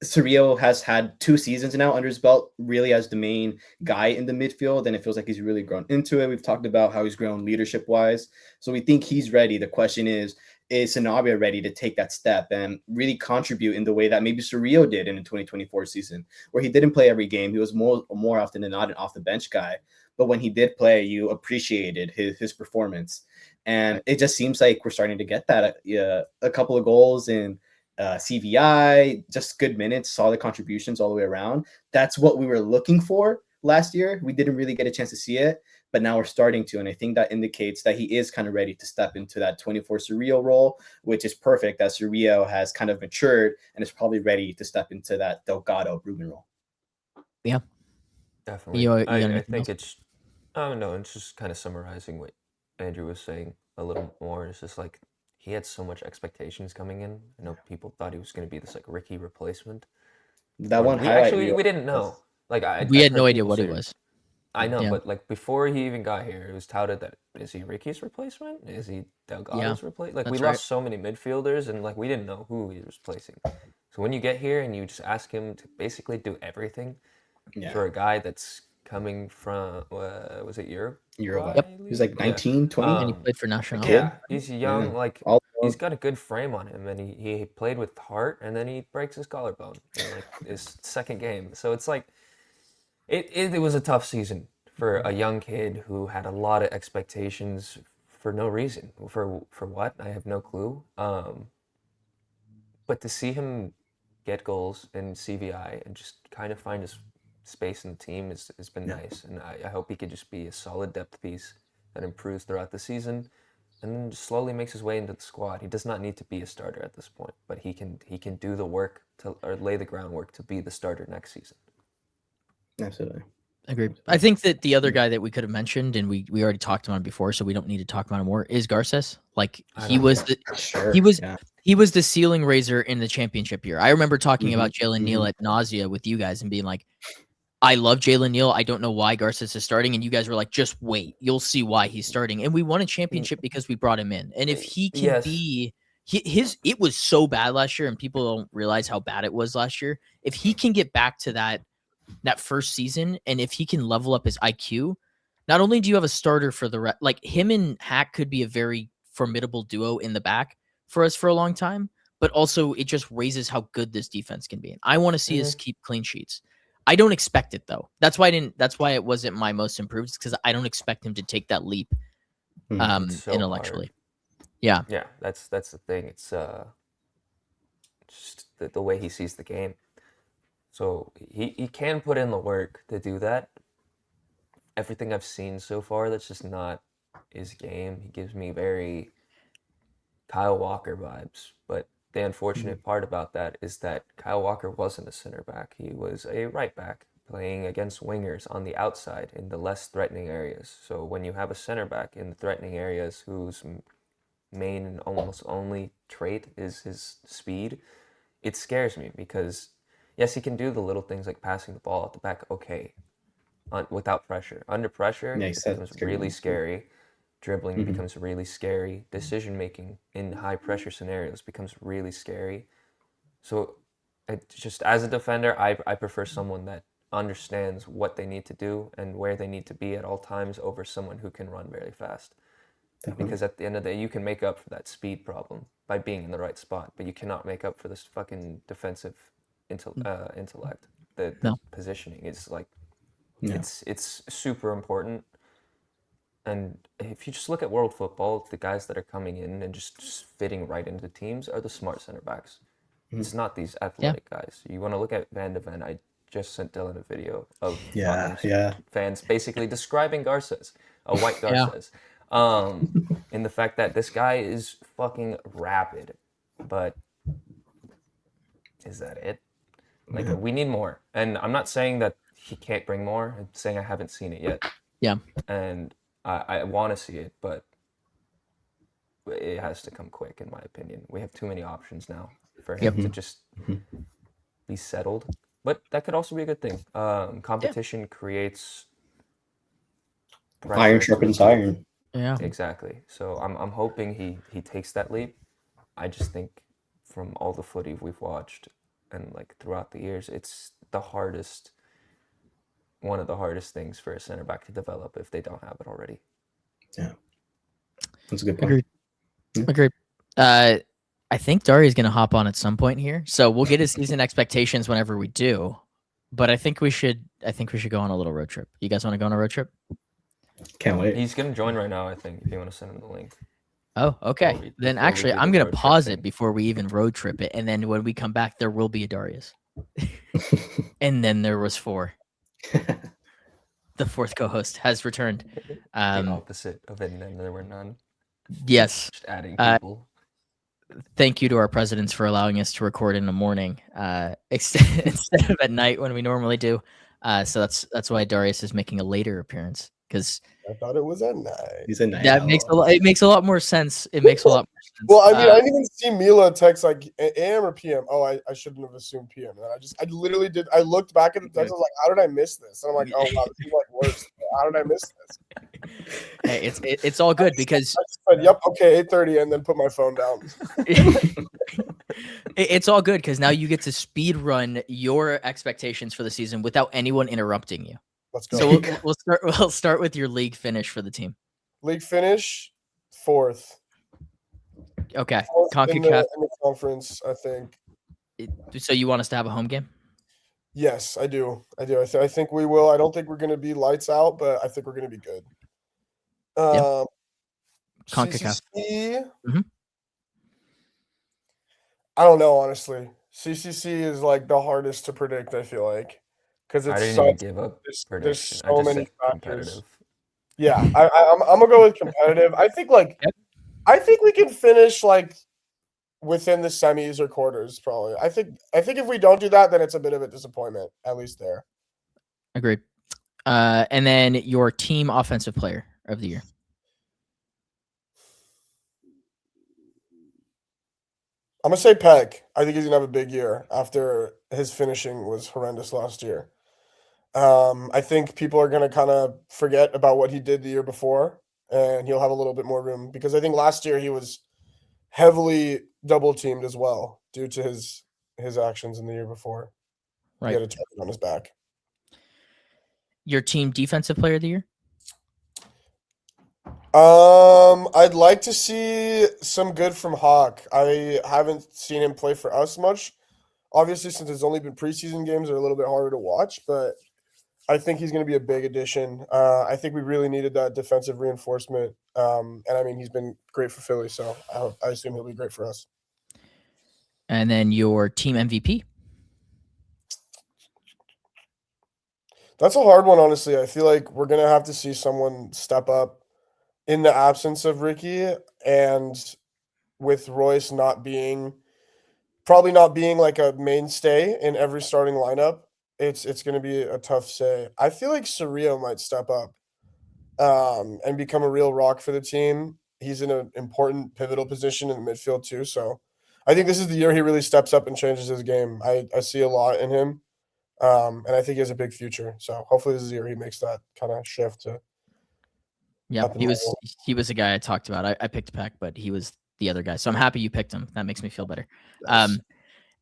Cerrillo has had 2 seasons now under his belt, really as the main guy in the midfield, and it feels like he's really grown into it. We've talked about how he's grown leadership-wise, so we think he's ready. The question is Sanabria ready to take that step and really contribute in the way that maybe Cerrillo did in the 2024 season, where he didn't play every game. He was more often than not an off-the-bench guy, but when he did play, you appreciated his performance. And it just seems like we're starting to get that. A couple of goals in CVI, just good minutes, solid contributions all the way around. That's what we were looking for last year. We didn't really get a chance to see it, but now we're starting to. And I think that indicates that he is kind of ready to step into that 24 Cerrillo role, which is perfect as Cerrillo has kind of matured and is probably ready to step into that Delgado Ruben role. Yeah. Definitely. You got I anything think else? no, it's just kind of summarizing what Andrew was saying a little more. It's just like he had so much expectations coming in. I know people thought he was going to be this like Ricky replacement. That Or one we highlight actually reel we didn't was- know. Like We I've had no heard idea people what he say, was. I know, Yeah. but like before he even got here, it was touted that is he Ricky's replacement? Is he Delgado's replacement? Like we that's lost right. so many midfielders, and like we didn't know who he was replacing. So when you get here and you just ask him to basically do everything Yeah, for a guy that's coming from was it Europe? Uruguay. Yep. He was like 19, 20. And he played for Nacional. kid. Yeah, he's young. Yeah. Like All he's got a good frame on him, and he played with heart, and then he breaks his collarbone in like his second game. So it's like it was a tough season for a young kid who had a lot of expectations for no reason. For what? I have no clue. But to see him get goals in CVI and just kind of find his space in the team has been nice, and I hope he could just be a solid depth piece that improves throughout the season, and then just slowly makes his way into the squad. He does not need to be a starter at this point, but he can do the work to or lay the groundwork to be the starter next season. Absolutely. Agreed. I think that the other guy that we could have mentioned, and we already talked about him before, so we don't need to talk about him more, is Garces. Like he was he was the ceiling raiser in the championship year. I remember talking about Jalen Neal at nausea with you guys and being like, I love Jalen Neal. I don't know why Garces is starting. And you guys were like, just wait. You'll see why he's starting. And we won a championship because we brought him in. And if he can be it was so bad last year, and people don't realize how bad it was last year. If he can get back to that first season, and if he can level up his IQ, not only do you have a starter for the like him and Hack could be a very formidable duo in the back for us for a long time, but also it just raises how good this defense can be. And I want to see us keep clean sheets. I don't expect it though. That's why it wasn't my most improved, because I don't expect him to take that leap So intellectually. hard. Yeah. Yeah, that's the thing. It's just the way he sees the game. So he can put in the work to do that. Everything I've seen so far, that's just not his game. He gives me very Kyle Walker vibes. But the unfortunate part about that is that Kyle Walker wasn't a center back. He was a right back playing against wingers on the outside in the less threatening areas. So when you have a center back in the threatening areas whose main and almost only trait is his speed, it scares me because yes, he can do the little things like passing the ball at the back, okay, without pressure. Under pressure, it becomes really scary. Dribbling becomes really scary. Decision making in high pressure scenarios becomes really scary. So, just as a defender, I prefer someone that understands what they need to do and where they need to be at all times over someone who can run very fast. Because at the end of the day, you can make up for that speed problem by being in the right spot, but you cannot make up for this fucking defensive intellect. The positioning is like it's super important. And if you just look at world football, the guys that are coming in and just fitting right into teams are the smart center backs. It's not these athletic guys. You want to look at Van de Ven. I just sent Dylan a video of fans basically describing Garces, a white Garces, in the fact that this guy is fucking rapid, but is that it? Like we need more. And I'm not saying that he can't bring more. I'm saying I haven't seen it yet. Yeah. And I want to see it, but it has to come quick, in my opinion. We have too many options now for him to just be settled. But that could also be a good thing. Competition creates pressure. Iron sharpens iron. Yeah. Exactly. So I'm hoping he takes that leap. I just think from all the footy we've watched and like throughout the years, it's one of the hardest things for a center back to develop if they don't have it already. Yeah. That's a good point. Agreed. I think Dari is going to hop on at some point here, so we'll get his season expectations whenever we do. But I think we should go on a little road trip. You guys want to go on a road trip? Can't wait. He's going to join right now, I think, if you want to send him the link. Oh, okay. Before we- Then before we actually, do I'm the gonna road pause trip it thing. before we even road trip it, and then when we come back, there will be a Darius, and then there was 4. The 4th co-host has returned. The opposite of it, and then there were none. Yes. Just adding Uh, people. Thank you to our presidents for allowing us to record in the morning instead of at night when we normally do. So that's why Darius is making a later appearance, because I thought it was at night. He's a night that owl. makes it makes a lot more sense. It makes a lot more sense. Well, I mean, I didn't even see Mila text like AM or PM. Oh, I shouldn't have assumed PM. And I literally did. I looked back at the text. I was like, how did I miss this? And I'm like, oh wow, this is like worse. How did I miss this? Hey, it's all good because I just said, yep, okay, 8:30, and then put my phone down. it's all good because now you get to speed run your expectations for the season without anyone interrupting you. Let's go. So we'll start with your league finish for the team. League finish 4th. Okay, 4th in Concacaf. the conference, I think. So you want us to have a home game? Yes, I do. I think we will. I don't think we're going to be lights out, but I think we're going to be good. Concacaf. CCC. Mhm. I don't know, honestly. CCC is like the hardest to predict, I feel like, because I it's didn't such, even give up there's prediction. I so just many said factors. competitive. Yeah, I'm gonna go with competitive. I think I think we can finish like within the semis or quarters, probably. I think if we don't do that, then it's a bit of a disappointment, at least there. Agreed. And then your team offensive player of the year. I'm gonna say Peck. I think he's gonna have a big year after his finishing was horrendous last year. I think people are gonna kind of forget about what he did the year before, and he'll have a little bit more room because I think last year he was heavily double teamed as well due to his actions in the year before. He Right. had a target on his back. Your team defensive player of the year. I'd like to see some good from Hawk. I haven't seen him play for us much. Obviously, since it's only been preseason games, they're a little bit harder to watch, but I think he's going to be a big addition. I think we really needed that defensive reinforcement. And I mean, he's been great for Philly, so I assume he'll be great for us. And then your team MVP. That's a hard one, honestly. I feel like we're going to have to see someone step up in the absence of Ricky, and with Royce probably not being like a mainstay in every starting lineup. It's going to be a tough say. I feel like Cerrillo might step up and become a real rock for the team. He's in an important pivotal position in the midfield too. So I think this is the year he really steps up and changes his game. I see a lot in him, and I think he has a big future. So hopefully this is the year he makes that kind of shift to. Yeah, up and he was a guy I talked about. I picked Peck, but he was the other guy. So I'm happy you picked him. That makes me feel better. Nice.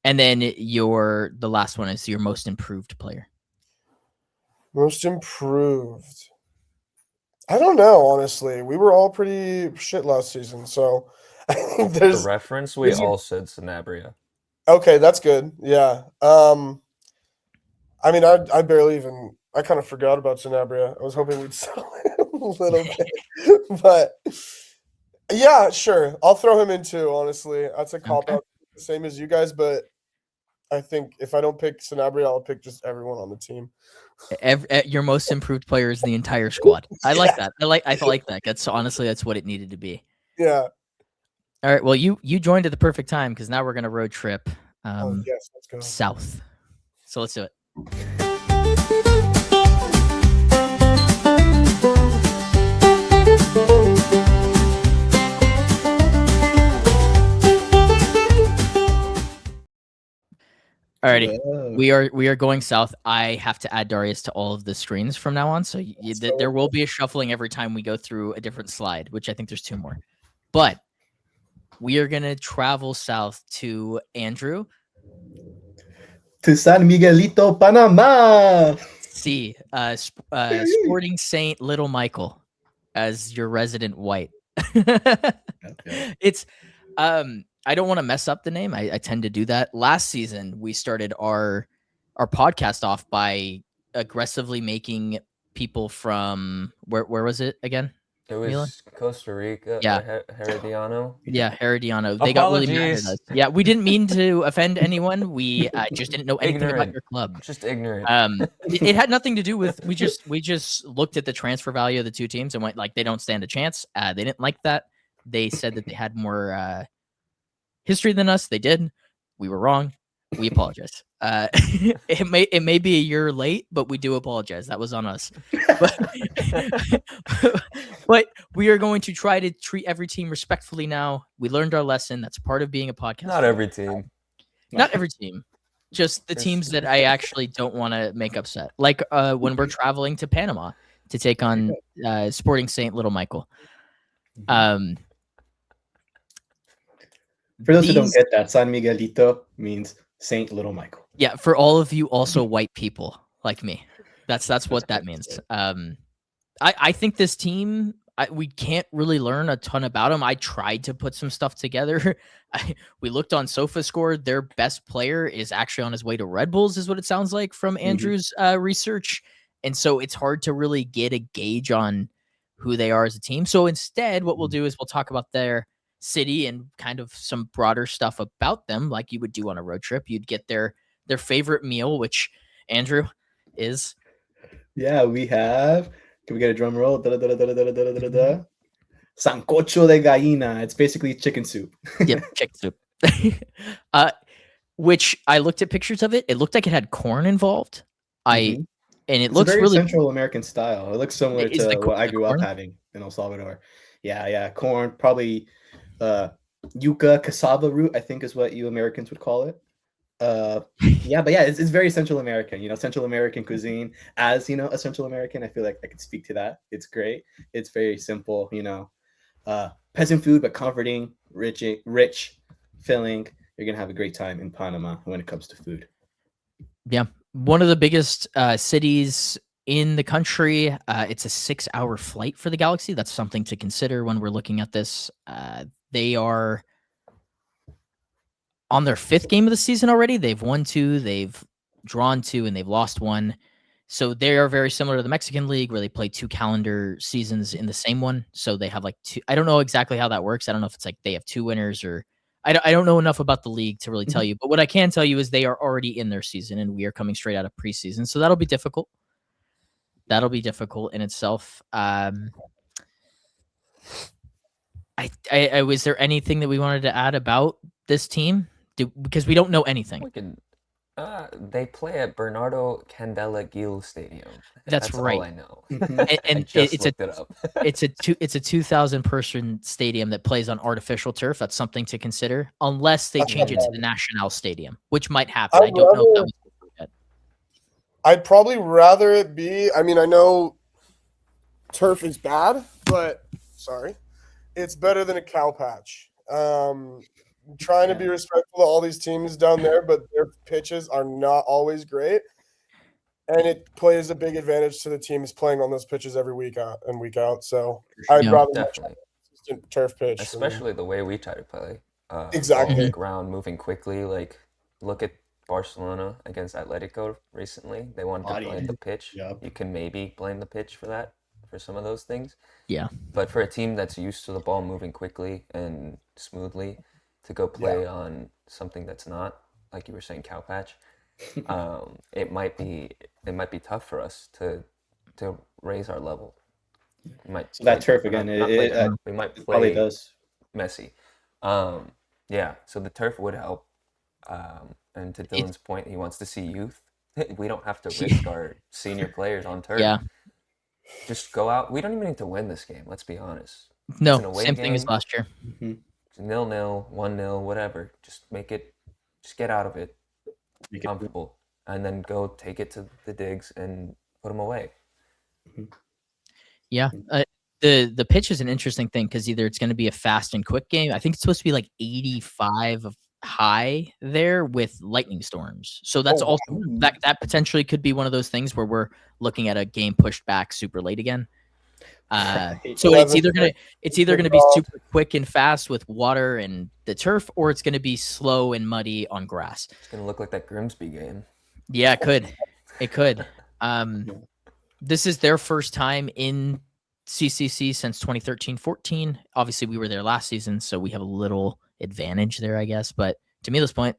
And then the last one is your most improved player. Most improved. I don't know, honestly. We were all pretty shit last season, so I think The there's reference, we there's a- all said Sanabria. okay. That's good. Yeah. I mean, I barely even. I kind of forgot about Sanabria. I was hoping we'd sell him a little bit, but yeah, sure. I'll throw him in too. Honestly, that's a cop out, the same as you guys. But I think if I don't pick Sanabria, I'll pick just everyone on the team. Your most improved player is the entire squad. I like that. I like that. That's what it needed to be. Yeah. All right. Well, you joined at the perfect time because now we're gonna road trip Yes, let's go. south. So let's do it. Alrighty, we are going south. I have to add Darius to all of the screens from now on, so there will be a shuffling every time we go through a different slide, which I think there's 2 more. But we are gonna travel south to Andrew. To San Miguelito, Panama. See, Sporting Saint Little Michael as your resident white. Okay. It's I don't want to mess up the name. I tend to do that. Last season, we started our podcast off by aggressively making people from where was it again? It was Mila? Costa Rica. Yeah. Herediano. Yeah, Herediano. They got really mad at us. Apologies. Yeah, we didn't mean to offend anyone. We just didn't know anything about Ignorant. your club. Just ignorant. It had nothing to do with we just looked at the transfer value of the two teams and went like they don't stand a chance. They didn't like that. They said that they had more history than us. They did. We were wrong. We apologize. It may be a year late, but we do apologize. That was on us. But we are going to try to treat every team respectfully now. We learned our lesson. That's part of being a podcast. Not every team. Not every team. Just the teams that I actually don't want to make upset. Like when we're traveling to Panama to take on Sporting St. Little Michael. For those who don't get that, San Miguelito means Saint Little Michael. Yeah, for all of you also white people like me. That's what that means. I think this team, we can't really learn a ton about them. I tried to put some stuff together. We looked on SofaScore. Their best player is actually on his way to Red Bulls, is what it sounds like from Andrew's research. And so it's hard to really get a gauge on who they are as a team. So instead, what we'll do is we'll talk about their city and kind of some broader stuff about them, like you would do on a road trip. You'd get their favorite meal, which Andrew is. Yeah, we have. Can we get a drum roll? Sancocho de gallina. It's basically chicken soup. Yep, chicken soup. Which I looked at pictures of it. It looked like it had corn involved. And it looks very really Central American style. It looks similar to what I grew up having in El Salvador. Yeah, corn, probably yuca, cassava root, I think is what you Americans would call it. It's very Central American, Central American cuisine. As a Central American, I feel like I could speak to that. It's great. It's very simple, peasant food, but comforting, rich, filling. You're gonna have a great time in Panama when it comes to food. Yeah, one of the biggest cities in the country. It's a 6-hour flight for the Galaxy. That's something to consider when we're looking at this. They are on their 5th game of the season already. They've won 2, they've drawn 2, and they've lost 1. So they are very similar to the Mexican League, where they play 2 calendar seasons in the same one. So they have like 2. I don't know exactly how that works. I don't know if it's like they have 2 winners or I don't know enough about the league to really tell you. But what I can tell you is they are already in their season, and we are coming straight out of preseason. So that'll be difficult. That'll be difficult in itself. Was there anything that we wanted to add about this team? Because we don't know anything. They play at Bernardo Candela Gil Stadium. That's right. All I know. And it's looked it up. It's a 2,000 person stadium that plays on artificial turf. That's something to consider, unless they change it to the National Stadium, which might happen. I don't know if that was yet. I'd probably rather it be. I mean, I know turf is bad, but it's better than a cow patch. Trying to be respectful to all these teams down there, but their pitches are not always great, and it plays a big advantage to the teams playing on those pitches every week out and week out. So I'd rather definitely consistent turf pitch, especially the way we try to play. Exactly, on the ground, moving quickly. Like look at Barcelona against Atletico recently. They wanted to blame the pitch. Yep. You can maybe blame the pitch for that, for some of those things. Yeah, but for a team that's used to the ball moving quickly and smoothly, to go play on something that's not, like you were saying, cow patch, it might be tough for us to raise our level. So that turf again, we might play probably does messy. So the turf would help. And to Dylan's point, he wants to see youth. We don't have to risk our senior players on turf. Yeah. Just go out. We don't even need to win this game. Let's be honest. No, same thing as last year. 0-0, 1-0, whatever. Just get out of it, comfortable, and then go take it to the digs and put them away. Yeah, the pitch is an interesting thing because either it's going to be a fast and quick game. I think it's supposed to be like 85 high there with lightning storms. So that's that potentially could be one of those things where we're looking at a game pushed back super late again. So it's either gonna be super quick and fast with water and the turf, or it's gonna be slow and muddy on grass. It's gonna look like that Grimsby game. Yeah, it could. This is their first time in CCC since 2013-14. Obviously, we were there last season, so we have a little advantage there, I guess. But to Mila's point,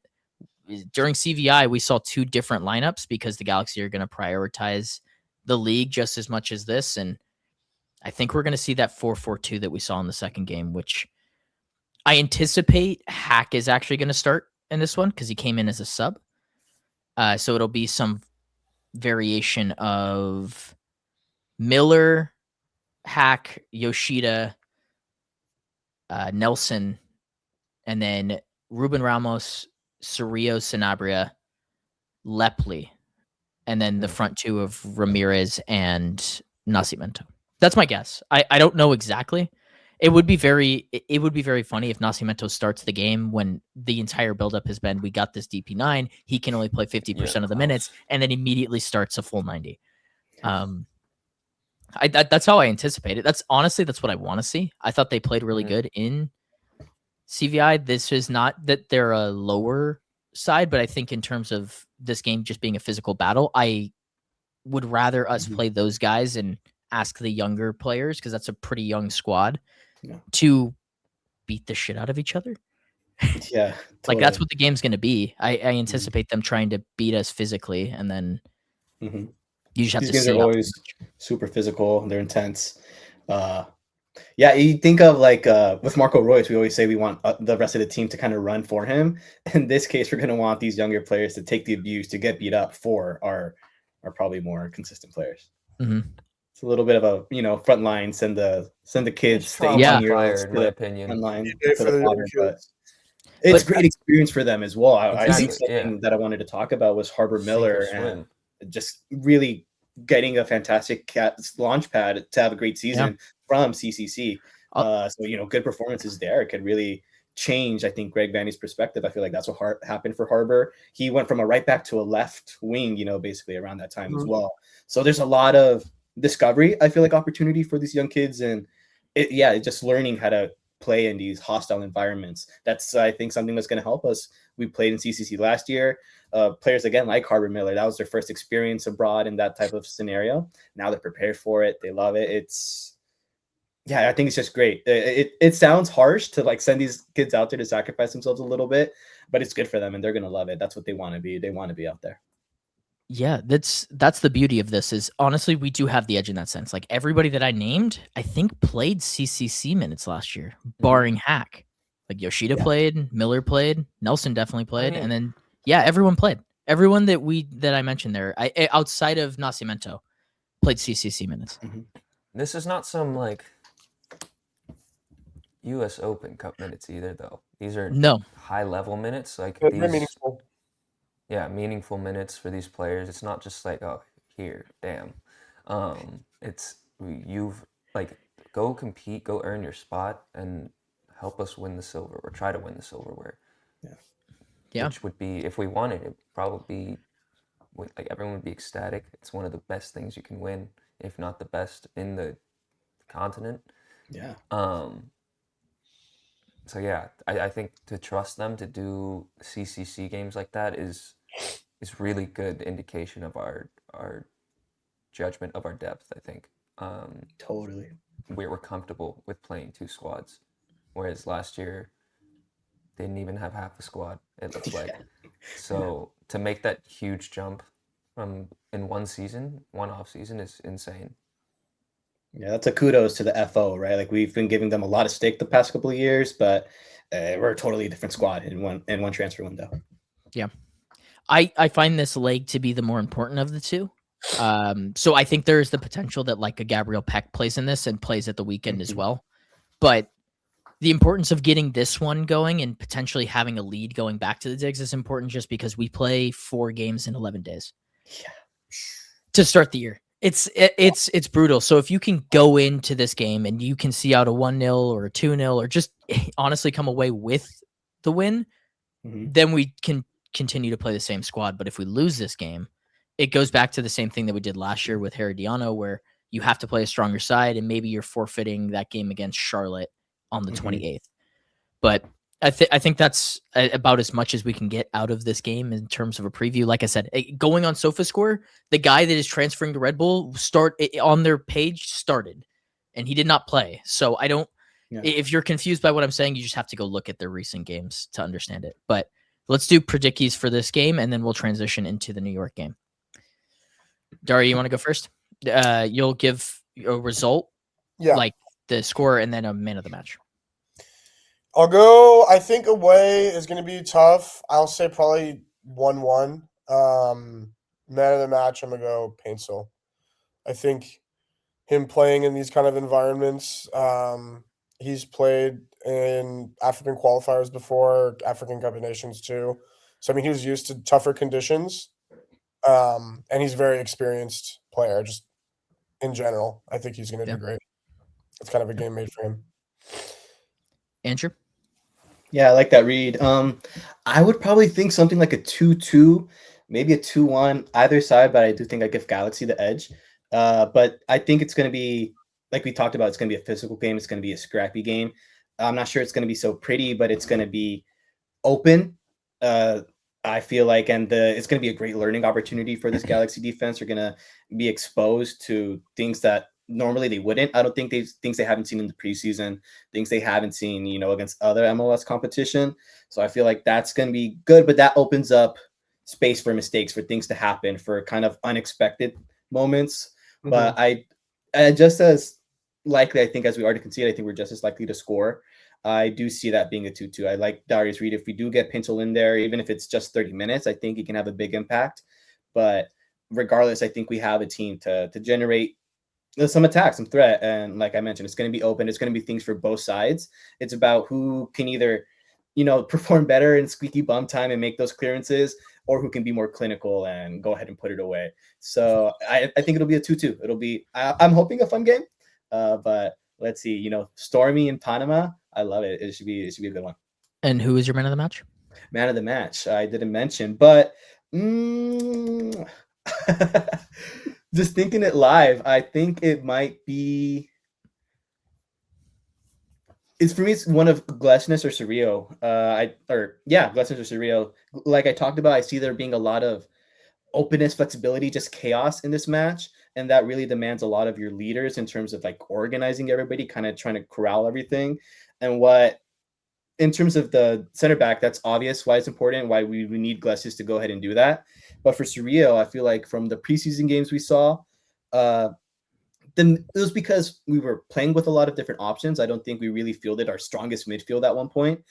during CVI, we saw two different lineups because the Galaxy are going to prioritize the league just as much as this. And I think we're going to see that 4-4-2 that we saw in the second game, which I anticipate Hack is actually going to start in this one because he came in as a sub. So it'll be some variation of Miller, Hack, Yoshida, Nelson, and then Ruben Ramos, Cerrillo, Sanabria, Lepley, and then the front two of Ramirez and Nascimento. That's my guess. I don't know exactly. It would be very funny if Nascimento starts the game when the entire buildup has been we got this DP9. He can only play 50% of the minutes, and then immediately starts a full 90. That's how I anticipate it. That's what I want to see. I thought they played really good in CVI. This is not that they're a lower side, but I think in terms of this game just being a physical battle, I would rather us play those guys and ask the younger players, because that's a pretty young squad, to beat the shit out of each other. Yeah, like that's what the game's going to be. I anticipate them trying to beat us physically, and then you just have These to games see. are always super physical. They're intense. Yeah, you think of like with Marco Royce, we always say we want the rest of the team to kind of run for him. In this case, we're going to want these younger players to take the abuse, to get beat up for our probably more consistent players. It's a little bit of a front line, send the kids, the 18-year-olds, in my opinion, line for the water, but it's great experience for them as well. I think something that I wanted to talk about was Harbor Miller and just really getting a fantastic launch pad to have a great season from CCC. So good performances there could really change, I think, Greg Vanny's perspective. I feel like that's what happened for Harbor. He went from a right back to a left wing, basically around that time as well. So there's a lot of discovery, I feel like, opportunity for these young kids, and just learning how to play in these hostile environments. That's, I think, something that's going to help us. We played in CCC last year. Players, again, like Harbor Miller, that was their first experience abroad in that type of scenario. Now they're prepared for it. They love it. I think it's just great. It sounds harsh to like send these kids out there to sacrifice themselves a little bit, but it's good for them and they're going to love it. That's what they want to be. They want to be out there. Yeah, that's the beauty of this is, honestly, we do have the edge in that sense. Like, everybody that I named, I think played CCC minutes last year, barring Hack. Like, Yoshida played, Miller played, Nelson definitely played, and then everyone played. Everyone that I mentioned there, outside of Nascimento, played CCC minutes. This is not some like U.S. Open Cup minutes either, though. These are high level minutes, like these. Meaningful. Yeah, meaningful minutes for these players. It's not just like, oh, here, damn. It's you've like go compete, go earn your spot, and help us win the silver, or try to win the silverware. Yeah. Which would be, if we wanted it, probably like everyone would be ecstatic. It's one of the best things you can win, if not the best in the continent. Yeah. So yeah, I think to trust them to do CCC games like that is really good indication of our judgment of our depth, I think. Totally. We're comfortable with playing two squads, whereas last year didn't even have half a squad, it looks like. So to make that huge jump from in one off season is insane. Yeah, that's a kudos to the FO, right? Like, we've been giving them a lot of stick the past couple of years, but we're a totally different squad in one transfer window. Yeah. I find this leg to be the more important of the two. So I think there's the potential that like a Gabriel Peck plays in this and plays at the weekend as well. But the importance of getting this one going and potentially having a lead going back to the digs is important, just because we play 4 games in 11 days to start the year. It's brutal. So if you can go into this game and you can see out a 1-0 or a 2-0 or just honestly come away with the win, then we can continue to play the same squad. But if we lose this game, it goes back to the same thing that we did last year with Herediano, where you have to play a stronger side and maybe you're forfeiting that game against Charlotte on the 28th. But I think that's about as much as we can get out of this game in terms of a preview. Like I said, going on SofaScore, the guy that is transferring to Red Bull on their page started. and he did not play. So I don't. Yeah. If you're confused by what I'm saying, you just have to go look at the recent games to understand it. But let's do predickies for this game, and then we'll transition into the New York game. Dari, you want to go first? You'll give a result, Yeah. like the score, and then a man of the match. I'll go. I think away is going to be tough. I'll say probably 1-1. Man of the match, I'm going to go Paintsel. I think him playing in these kind of environments, he's played in African qualifiers before, African Cup of Nations too. So, I mean, he was used to tougher conditions, and he's a very experienced player just in general. I think he's going to do great. It's kind of a game made for him. Andrew? Yeah, I like that read. I would probably think something like a 2-2, maybe a 2-1 either side, but I do think I give Galaxy the edge. But I think it's going to be, like we talked about, it's going to be a physical game. It's going to be a scrappy game. I'm not sure it's going to be so pretty, but it's going to be open. I feel like, and it's going to be a great learning opportunity for this Galaxy defense. They're going to be exposed to things that normally they wouldn't. I don't think things they haven't seen in the preseason, things they haven't seen, against other MLS competition. So I feel like that's going to be good, but that opens up space for mistakes, for things to happen, for kind of unexpected moments. Mm-hmm. But I just as likely, I think, as we are to concede, I think we're just as likely to score. I do see that being a 2-2. I like Darius read. If we do get Pintel in there, even if it's just 30 minutes, I think he can have a big impact. But regardless, I think we have a team to generate some attack, some threat. And like I mentioned, it's going to be open. It's going to be things for both sides. It's about who can either, perform better in squeaky bum time and make those clearances, or who can be more clinical and go ahead and put it away. So I think it'll be a 2-2. It'll be, I'm hoping, a fun game. But let's see, Stormy in Panama. I love it. It should be a good one. And who is your man of the match? Man of the match, I didn't mention, but just thinking it live, I think it might be. For me, it's one of Glesnes or Cerrillo. Glesnes or Cerrillo. Like I talked about, I see there being a lot of openness, flexibility, just chaos in this match, and that really demands a lot of your leaders in terms of like organizing everybody, kind of trying to corral everything. And in terms of the center back, that's obvious why it's important, why we need Glesnes to go ahead and do that. But for Cerrillo, I feel like from the preseason games we saw, then it was because we were playing with a lot of different options. I don't think we really fielded our strongest midfield at one point,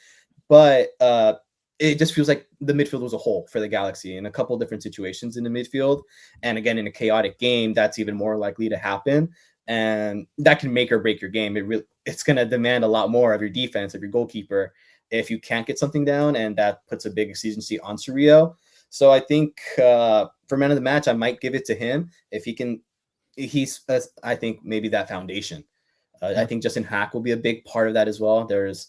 but it just feels like the midfield was a whole for the Galaxy in a couple of different situations in the midfield. And again, in a chaotic game, that's even more likely to happen. And that can make or break your game. It's going to demand a lot more of your defense, of your goalkeeper, if you can't get something down, and that puts a big exigency on Cerrillo. So I think for man of the match, I might give it to him if he can. I think maybe that foundation. I think Justin Hack will be a big part of that as well. There's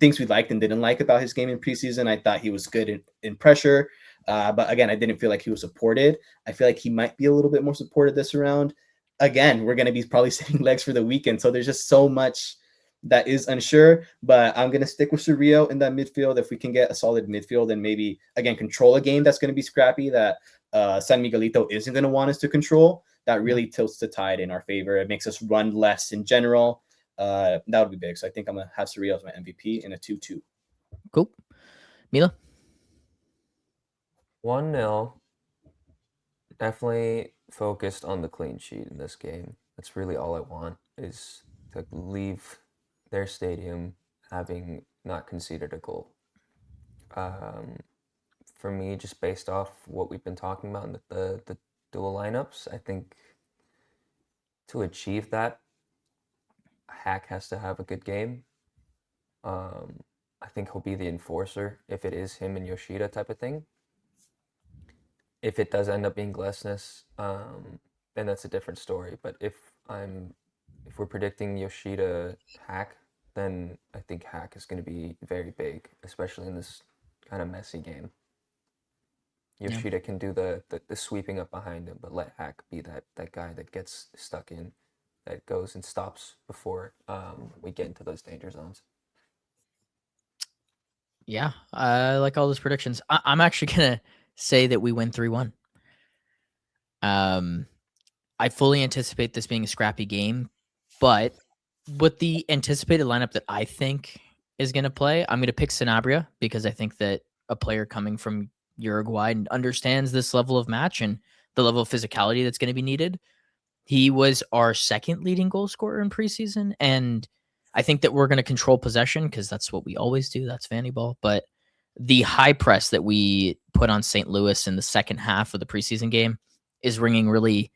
things we liked and didn't like about his game in preseason. I thought he was good in pressure, but again, I didn't feel like he was supported. I feel like he might be a little bit more supported this round. Again, we're going to be probably sitting legs for the weekend, so there's just so much that is unsure. But I'm going to stick with Cerrillo in that midfield. If we can get a solid midfield and maybe, again, control a game that's going to be scrappy, that San Miguelito isn't going to want us to control, that really tilts the tide in our favor. It makes us run less in general. That would be big. So I think I'm going to have Cerrillo as my MVP in a 2-2. Cool. Mila? 1-0. Definitely focused on the clean sheet in this game. That's really all I want, is to leave their stadium having not conceded a goal. For me, just based off what we've been talking about in the dual lineups, I think to achieve that, Hack has to have a good game. I think he'll be the enforcer if it is him and Yoshida type of thing. If it does end up being Glesnes, then that's a different story. But if we're predicting Yoshida Hack, then I think Hack is going to be very big, especially in this kind of messy game. Yoshida can do the sweeping up behind him, but let Hack be that guy that gets stuck in, that goes and stops before we get into those danger zones. Yeah, I like all those predictions. I'm actually going to say that we win 3-1. I fully anticipate this being a scrappy game, But with the anticipated lineup that I think is going to play, I'm going to pick Sanabria because I think that a player coming from Uruguay understands this level of match and the level of physicality that's going to be needed. He was our second leading goal scorer in preseason, and I think that we're going to control possession because that's what we always do. That's Fanny Ball. But the high press that we put on St. Louis in the second half of the preseason game is ringing really,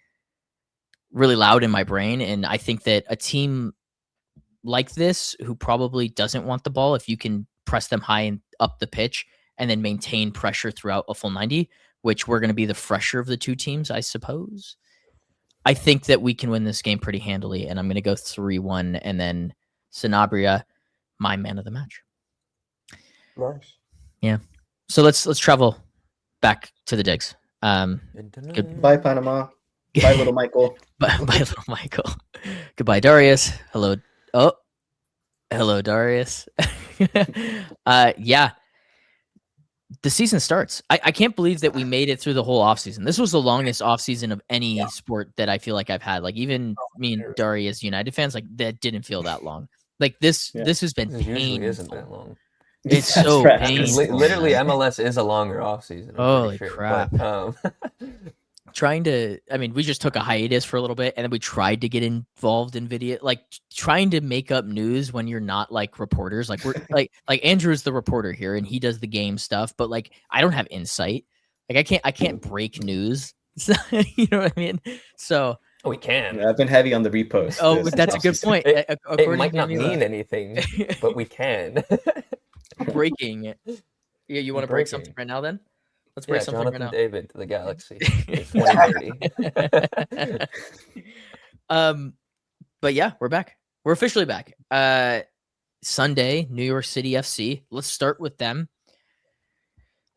really loud in my brain. And I think that a team like this, who probably doesn't want the ball, if you can press them high and up the pitch and then maintain pressure throughout a full 90, which we're going to be the fresher of the two teams, I suppose. I think that we can win this game pretty handily, and I'm going to go 3-1, and then Sanabria, my man of the match. Nice. Yeah. So let's travel back to the digs. Bye, Panama. Bye, little Michael. Bye, little Michael. Goodbye, Darius. Hello. Oh, hello, Darius. Yeah. The season starts. I can't believe that we made it through the whole offseason. This was the longest offseason of any sport that I feel like I've had. Like even me and Dari as United fans, like that didn't feel that long. Like this has been painful. Usually isn't that long. It's so painful. Literally, MLS is a longer offseason. Holy crap. But, we just took a hiatus for a little bit, and then we tried to get involved in video, like trying to make up news when you're not like reporters. Like we're like Andrew's the reporter here and he does the game stuff, but like I don't have insight. Like I can't break news. You know what I mean? So we can. Yeah, I've been heavy on the repost. Oh, that's a good point. It might not mean anything, but we can. Breaking it. Yeah, you want to break something right now then? Let's break something Jonathan right now. David to the Galaxy. 2030. But yeah, we're back. We're officially back. Sunday, New York City FC. Let's start with them.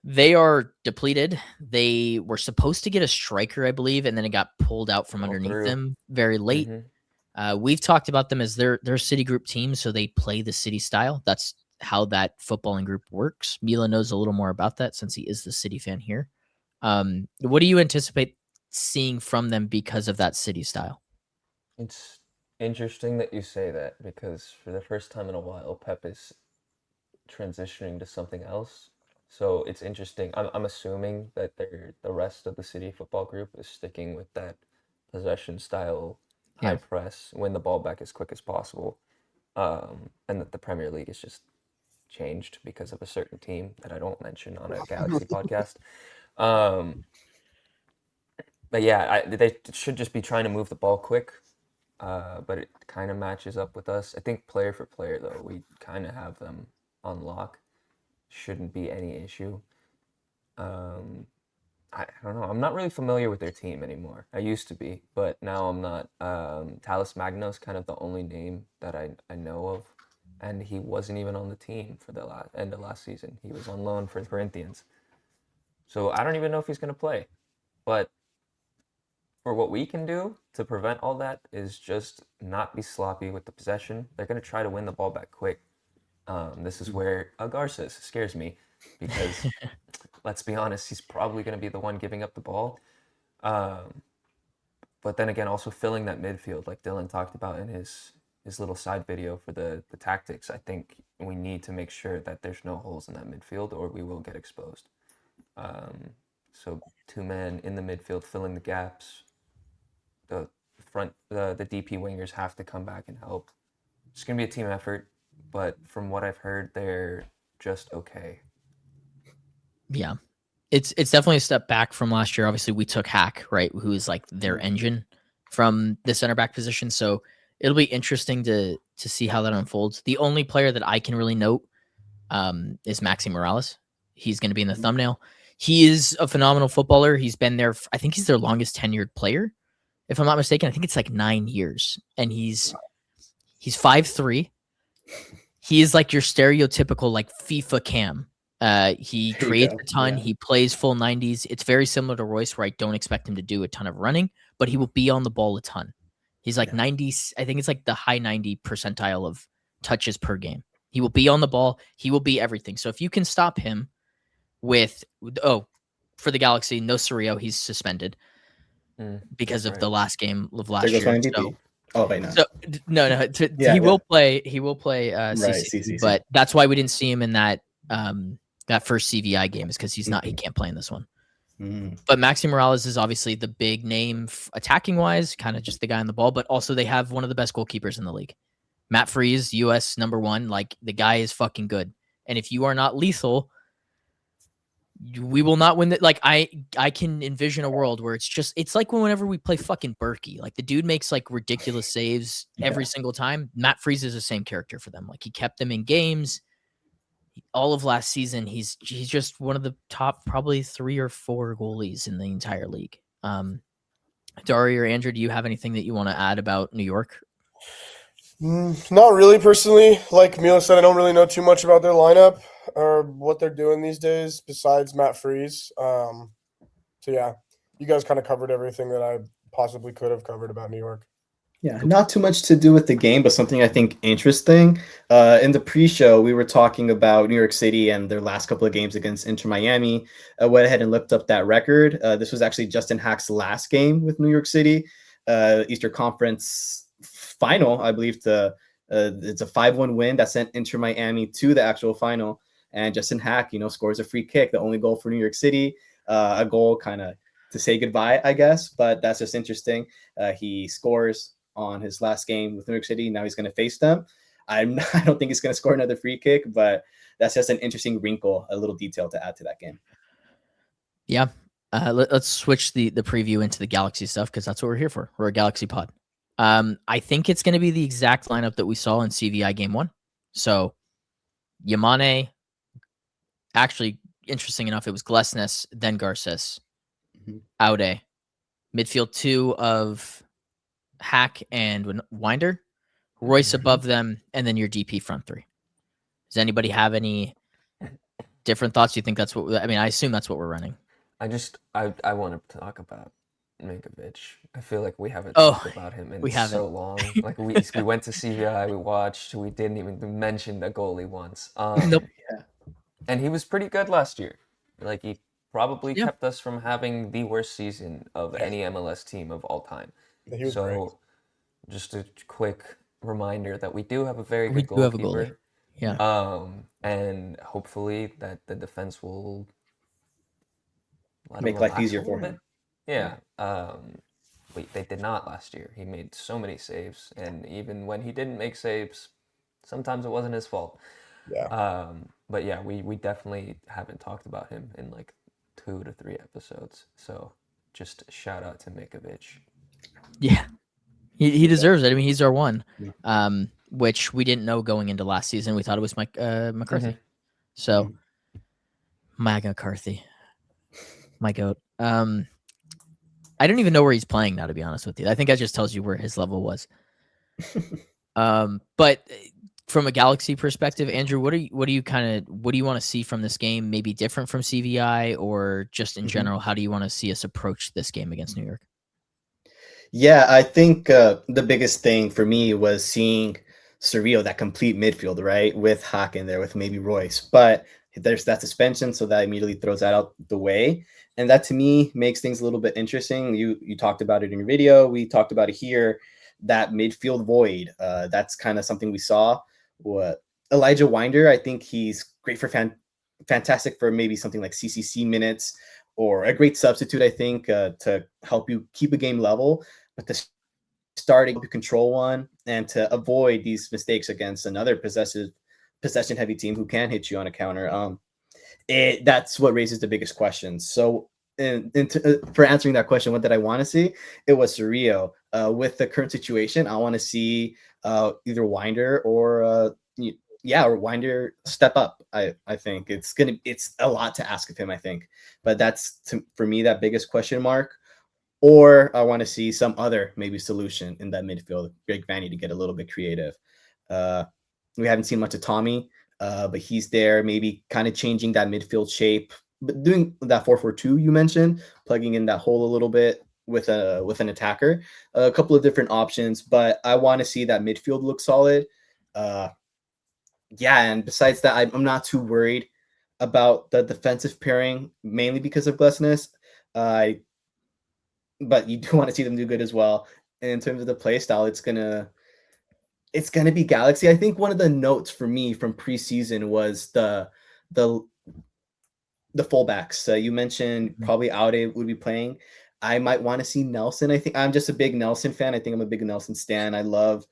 They are depleted. They were supposed to get a striker, I believe, and then it got pulled out from underneath them very late. Mm-hmm. We've talked about them as their city group team, so they play the city style. That's how that footballing group works. Mila knows a little more about that since he is the City fan here. What do you anticipate seeing from them because of that City style? It's interesting that you say that because for the first time in a while, Pep is transitioning to something else. So it's interesting. I'm assuming that the rest of the City football group is sticking with that possession style, high press, win the ball back as quick as possible. And that the Premier League is just changed because of a certain team that I don't mention on a Galaxy podcast. But yeah, they should just be trying to move the ball quick. But it kind of matches up with us. I think player for player, though, we kind of have them on lock. Shouldn't be any issue. I don't know. I'm not really familiar with their team anymore. I used to be, but now I'm not. Talis Magno's kind of the only name that I know of. And he wasn't even on the team for the end of last season. He was on loan for Corinthians. So I don't even know if he's going to play. But for what we can do to prevent all that is just not be sloppy with the possession. They're going to try to win the ball back quick. This is where Garces scares me because, let's be honest, he's probably going to be the one giving up the ball. But then again, also filling that midfield like Dylan talked about in his little side video for the tactics. I think we need to make sure that there's no holes in that midfield or we will get exposed. So 2 men in the midfield filling the gaps. The DP wingers have to come back and help. It's going to be a team effort, but from what I've heard, they're just okay. Yeah. It's definitely a step back from last year. Obviously, we took Hack, right, who is like their engine from the center back position. So it'll be interesting to see how that unfolds. The only player that I can really note is Maxi Morales. He's going to be in the thumbnail. He is a phenomenal footballer. He's been there. I think he's their longest tenured player, if I'm not mistaken. I think it's like 9 years, and he's 5'3". He is like your stereotypical like FIFA cam. He creates a ton. Yeah. He plays full 90s. It's very similar to Royce, where I don't expect him to do a ton of running, but he will be on the ball a ton. He's like 90. I think it's like the high 90 percentile of touches per game. He will be on the ball. He will be everything. So if you can stop him with, for the Galaxy, no Cerrillo, he's suspended because of the last game of last year. So Oh, wait, no. So no, Yeah, he will play. He will play Right, CCC, CCC. but that's why we didn't see him in that that first CVI game, is because he can't play in this one. But Maxi Morales is obviously the big name attacking wise, kind of just the guy on the ball, but also they have one of the best goalkeepers in the league. Matt Freese, US #1. Like, the guy is fucking good. And if you are not lethal, we will not win. Like, I can envision a world where it's like whenever we play fucking Berkey. Like, the dude makes like ridiculous saves every single time. Matt Freese is the same character for them. Like, he kept them in games. All of last season, he's just one of the top probably 3 or 4 goalies in the entire league. Dari or Andrew, do you have anything that you want to add about New York? Not really, personally. Like Mila said, I don't really know too much about their lineup or what they're doing these days besides Matt Freese. So yeah, you guys kind of covered everything that I possibly could have covered about New York. Yeah, not too much to do with the game, but something I think interesting. In the pre-show, we were talking about New York City and their last couple of games against Inter Miami. I went ahead and looked up that record. This was actually Justin Hack's last game with New York City, Eastern Conference final, I believe. It's a 5-1 win that sent Inter Miami to the actual final. And Justin Hack, scores a free kick, the only goal for New York City, a goal kind of to say goodbye, I guess. But that's just interesting. He scores on his last game with New York City. Now he's going to face them. I don't think he's going to score another free kick, but that's just an interesting wrinkle, a little detail to add to that game. Yeah. Let's switch the preview into the Galaxy stuff, because that's what we're here for. We're a Galaxy pod. I think it's going to be the exact lineup that we saw in CVI game 1. So Yamane, actually, interesting enough, it was Glesnes, then Garces, Aude, midfield 2 of Hack and Winder, Royce above them, and then your DP front 3. Does anybody have any different thoughts? Do you think that's what? I mean, I assume that's what we're running. I want to talk about Minkovic. I feel like we haven't talked about him in so long. Like, we went to CVI, we watched, we didn't even mention the goalie once. Nope. Yeah. And he was pretty good last year. Like, he probably kept us from having the worst season of any MLS team of all time. So, great. Just a quick reminder that we do have a very good goalkeeper. We do have a goalie. Yeah. And hopefully that the defense will make life easier for him. Yeah. They did not last year. He made so many saves, and even when he didn't make saves, sometimes it wasn't his fault. Yeah. But yeah, we definitely haven't talked about him in like 2 to 3 episodes. So just shout out to Minkovic. Yeah. He deserves it. I mean, he's our one, which we didn't know going into last season. We thought it was McCarthy. So, McCarthy, my goat. I don't even know where he's playing now, to be honest with you. I think that just tells you where his level was. But from a Galaxy perspective, Andrew, what do you want to see from this game? Maybe different from CVI, or just in general, how do you want to see us approach this game against New York? Yeah, I think the biggest thing for me was seeing Cerrillo, that complete midfield, right, with Hack in there, with maybe Royce. But there's that suspension, so that immediately throws that out the way. And that, to me, makes things a little bit interesting. You talked about it in your video. We talked about it here, that midfield void. That's kind of something we saw. Elijah Winder, I think he's great for fantastic for maybe something like CCC minutes, or a great substitute, I think, to help you keep a game level. But to start to control one and to avoid these mistakes against another possession-heavy team who can hit you on a counter, that's what raises the biggest questions. So for answering that question, what did I want to see? It was Cerrillo. With the current situation, I want to see either Winder or Winder step up. I think it's a lot to ask of him, I think. But that's, for me, that biggest question mark. Or I want to see some other maybe solution in that midfield, Greg Vanney, to get a little bit creative. We haven't seen much of Tommy, but he's there, maybe kind of changing that midfield shape, but doing that 4-4-2 you mentioned, plugging in that hole a little bit with an attacker. A couple of different options, but I want to see that midfield look solid. And besides that, I'm not too worried about the defensive pairing, mainly because of Glesnes. But you do want to see them do good as well. in terms of the play style, it's gonna be Galaxy. I think one of the notes for me from preseason was the fullbacks. You mentioned probably Aude would be playing. I might want to see Nelson. I think I'm just a big Nelson fan. I think I'm a big Nelson stan. I love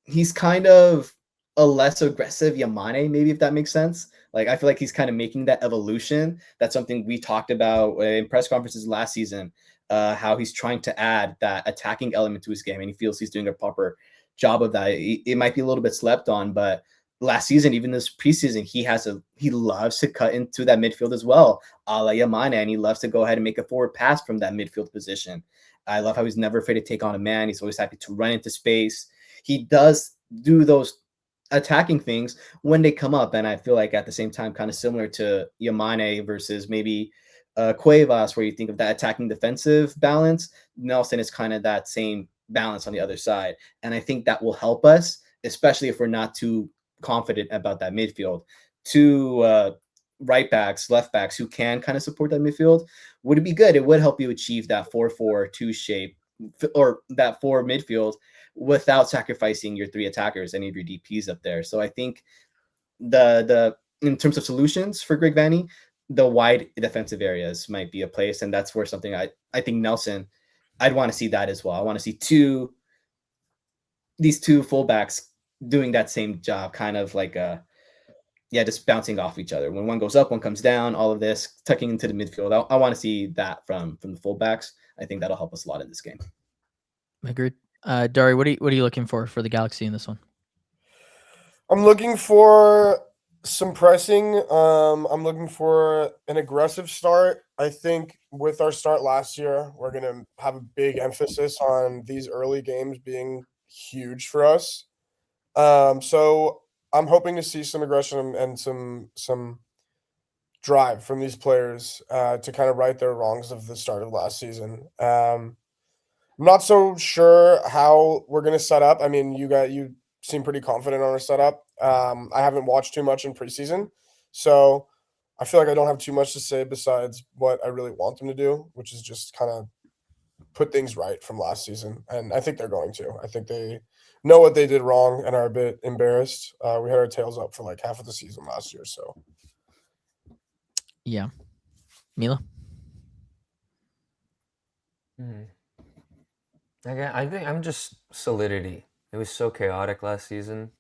he's kind of a less aggressive Yamane, maybe, if that makes sense. Like, I feel like he's kind of making that evolution. That's something we talked about in press conferences last season, how he's trying to add that attacking element to his game, and he feels he's doing a proper job of that. It might be a little bit slept on, but last season, even this preseason, he loves to cut into that midfield as well, a la Yamane, and he loves to go ahead and make a forward pass from that midfield position. I love how he's never afraid to take on a man. He's always happy to run into space. He does do those attacking things when they come up, and I feel like at the same time, kind of similar to Yamane versus maybe Cuevas, where you think of that attacking defensive balance. Nelson is kind of that same balance on the other side, and I think that will help us, especially if we're not too confident about that midfield. Two right backs, left backs who can kind of support that midfield would be good. It would help you achieve that 4-4-2 shape, or that 4 midfield, without sacrificing your 3 attackers, any of your DPs up there. So I think the in terms of solutions for Greg Vanney, the wide defensive areas might be a place, and that's where something I think Nelson, I'd want to see that as well. I want to see these two fullbacks doing that same job, kind of like just bouncing off each other. When one goes up, one comes down, all of this tucking into the midfield. I want to see that from the fullbacks. I think that'll help us a lot in this game. Agreed. Dari, what are you looking for the Galaxy in this one? I'm looking for some pressing. I'm looking for an aggressive start. I think with our start last year, we're going to have a big emphasis on these early games being huge for us. So I'm hoping to see some aggression and some drive from these players to kind of right their wrongs of the start of last season. I'm not so sure how we're going to set up. I mean, you seem pretty confident on our setup. I haven't watched too much in preseason, so I feel like I don't have too much to say besides what I really want them to do, which is just kind of put things right from last season. And I think they're going to. I think they know what they did wrong and are a bit embarrassed. We had our tails up for like half of the season last year, so. Yeah. Mila? Again, I think I'm just solidity. It was so chaotic last season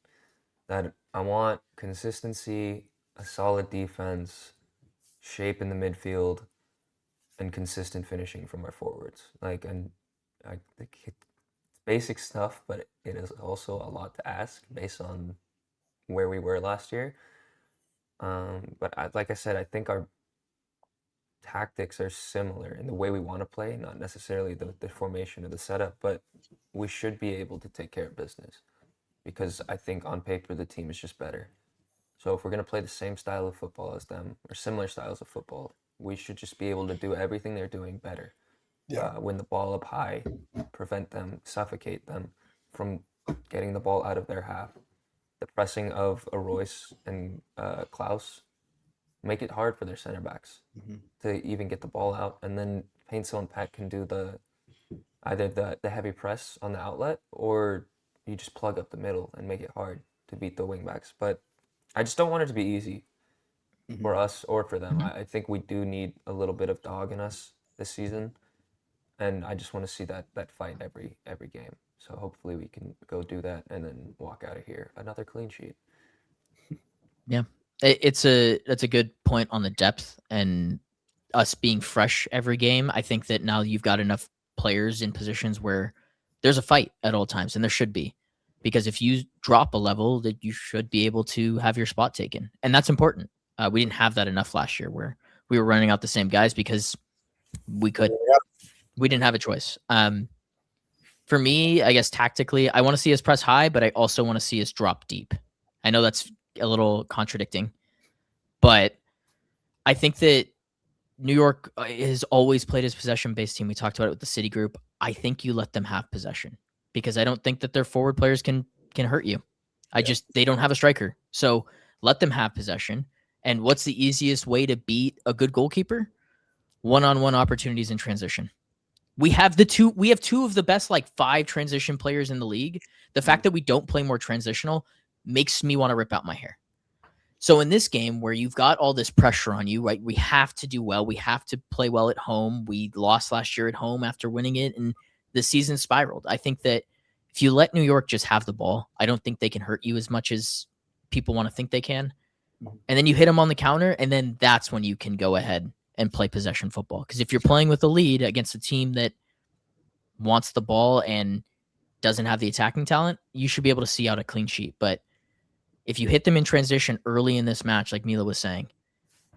that I want consistency, a solid defense, shape in the midfield, and consistent finishing from our forwards. And I think it's basic stuff, but it is also a lot to ask based on where we were last year. But like I said, I think our tactics are similar in the way we want to play, not necessarily the formation or the setup, but we should be able to take care of business because I think on paper the team is just better. So if we're going to play the same style of football as them or similar styles of football, we should just be able to do everything they're doing better. Yeah. Win the ball up high, prevent them, suffocate them from getting the ball out of their half. The pressing of a Royce and Klaus make it hard for their center backs to even get the ball out, and then Paintsel and Peck can do either the heavy press on the outlet, or you just plug up the middle and make it hard to beat the wing backs. But I just don't want it to be easy for us or for them. I think we do need a little bit of dog in us this season, and I just want to see that fight every game. So hopefully we can go do that and then walk out of here another clean sheet. Yeah. That's a good point on the depth and us being fresh every game. I think that now you've got enough players in positions where there's a fight at all times, and there should be, because if you drop a level, that you should be able to have your spot taken, and that's important. We didn't have that enough last year, where we were running out the same guys because we didn't have a choice. For me, I guess tactically, I want to see us press high, but I also want to see us drop deep. I know that's a little contradicting, but I think that New York has always played as possession-based team. We talked about it with the City group. I think you let them have possession because I don't think that their forward players can hurt you. They don't have a striker. So let them have possession. And what's the easiest way to beat a good goalkeeper? One-on-one opportunities in transition. We have two of the best like 5 transition players in the league. The fact that we don't play more transitional makes me want to rip out my hair. So in this game where you've got all this pressure on you, right? We have to do well. We have to play well at home. We lost last year at home after winning it, and the season spiraled. I think that if you let New York just have the ball, I don't think they can hurt you as much as people want to think they can. And then you hit them on the counter, and then that's when you can go ahead and play possession football. Because if you're playing with a lead against a team that wants the ball and doesn't have the attacking talent, you should be able to see out a clean sheet. But if you hit them in transition early in this match, like Mila was saying,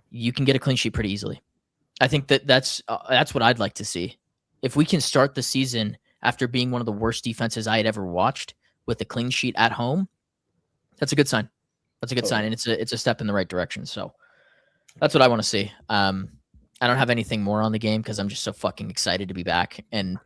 you can get a clean sheet pretty easily. I think that's what I'd like to see. If we can start the season after being one of the worst defenses I had ever watched with a clean sheet at home, that's a good sign. That's a good sign, and it's a step in the right direction. So that's what I want to see. I don't have anything more on the game because I'm just so fucking excited to be back. And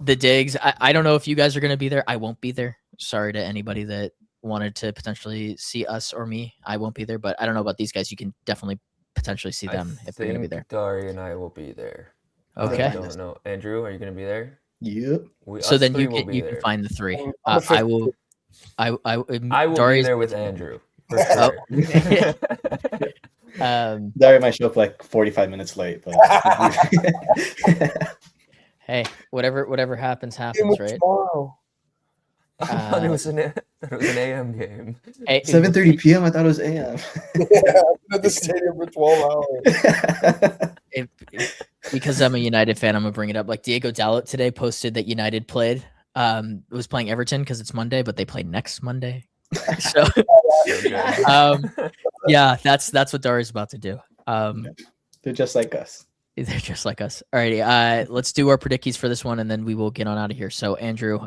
the digs, I don't know if you guys are going to be there. I won't be there. Sorry to anybody that wanted to potentially see us or me. I won't be there, but I don't know about these guys. You can definitely potentially see them if they're going to be there. Dari and I will be there. Okay. I don't know. Andrew, are you going to be there? Yep. So then you can find the 3. I will. I will be there with Andrew. For sure. Dari might show up like 45 minutes late, but hey, whatever happens, right? Tomorrow. I thought it was an AM game. 7:30 p.m. I thought it was AM. Yeah, I've been at the stadium for 12 hours. Because I'm a United fan, I'm gonna bring it up. Like Diego Dalot today posted that United played. Was playing Everton because it's Monday, but they play next Monday. So, yeah, that's what Dari's about to do. They're just like us. They're just like us. Alrighty, let's do our predickies for this one, and then we will get on out of here. So, Andrew,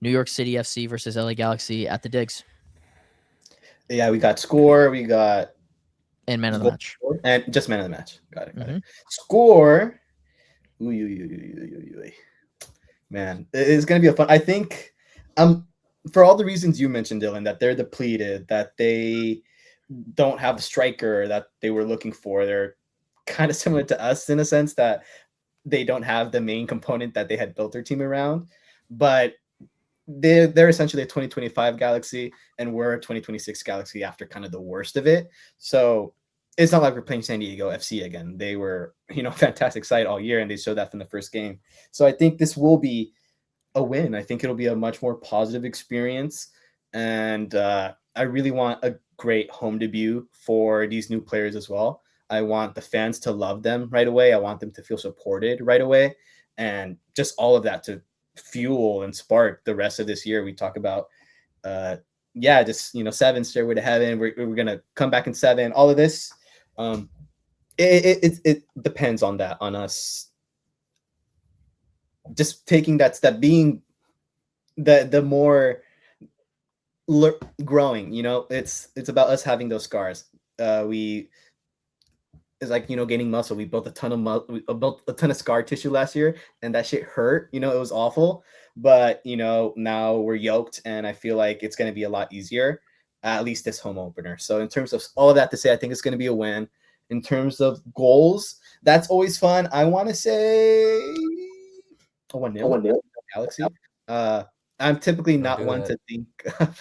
New York City FC versus LA Galaxy at the Digs. Yeah, we got score. We got and man of the match, and just man of the match. Got it. Score. Man, it's gonna be a fun. I think, for all the reasons you mentioned, Dylan, that they're depleted, that they don't have a striker that they were looking for. They're kind of similar to us in a sense that they don't have the main component that they had built their team around, but they're essentially a 2025 Galaxy, and we're a 2026 Galaxy after kind of the worst of it. So it's not like we're playing San Diego FC again. They were, fantastic side all year, and they showed that from the first game. So I think this will be a win. I think it'll be a much more positive experience, and I really want a great home debut for these new players as well. I want the fans to love them right away. I want them to feel supported right away, and just all of that to fuel and spark the rest of this year. We talk about, just 7 stairway to heaven. We're gonna come back in 7. All of this, it depends on us just taking that step, being the more growing. It's about us having those scars. It's like, gaining muscle. We built a ton of scar tissue last year, and that shit hurt. It was awful. But, now we're yoked, and I feel like it's going to be a lot easier, at least this home opener. So in terms of all of that to say, I think it's going to be a win. In terms of goals, that's always fun. I want to say a 1-0 Galaxy. I'm typically not one to think of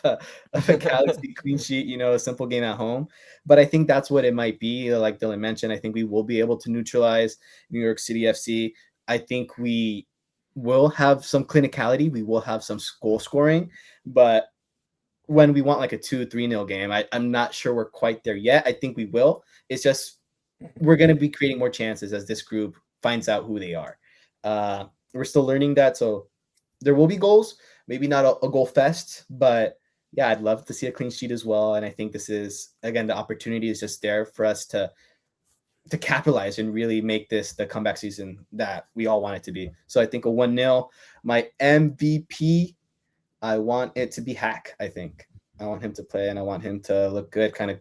a Galaxy clean sheet, a simple game at home. But I think that's what it might be. Like Dylan mentioned, I think we will be able to neutralize New York City FC. I think we will have some clinicality. We will have some goal scoring. But when we want like a 2-3-0 game, I'm not sure we're quite there yet. I think we will. It's just we're going to be creating more chances as this group finds out who they are. We're still learning that. So there will be goals. Maybe not a goal fest, but yeah, I'd love to see a clean sheet as well. And I think this is, again, the opportunity is just there for us to capitalize and really make this the comeback season that we all want it to be. So I think a 1-0. My MVP, I want it to be Hack, I think. I want him to play, and I want him to look good, kind of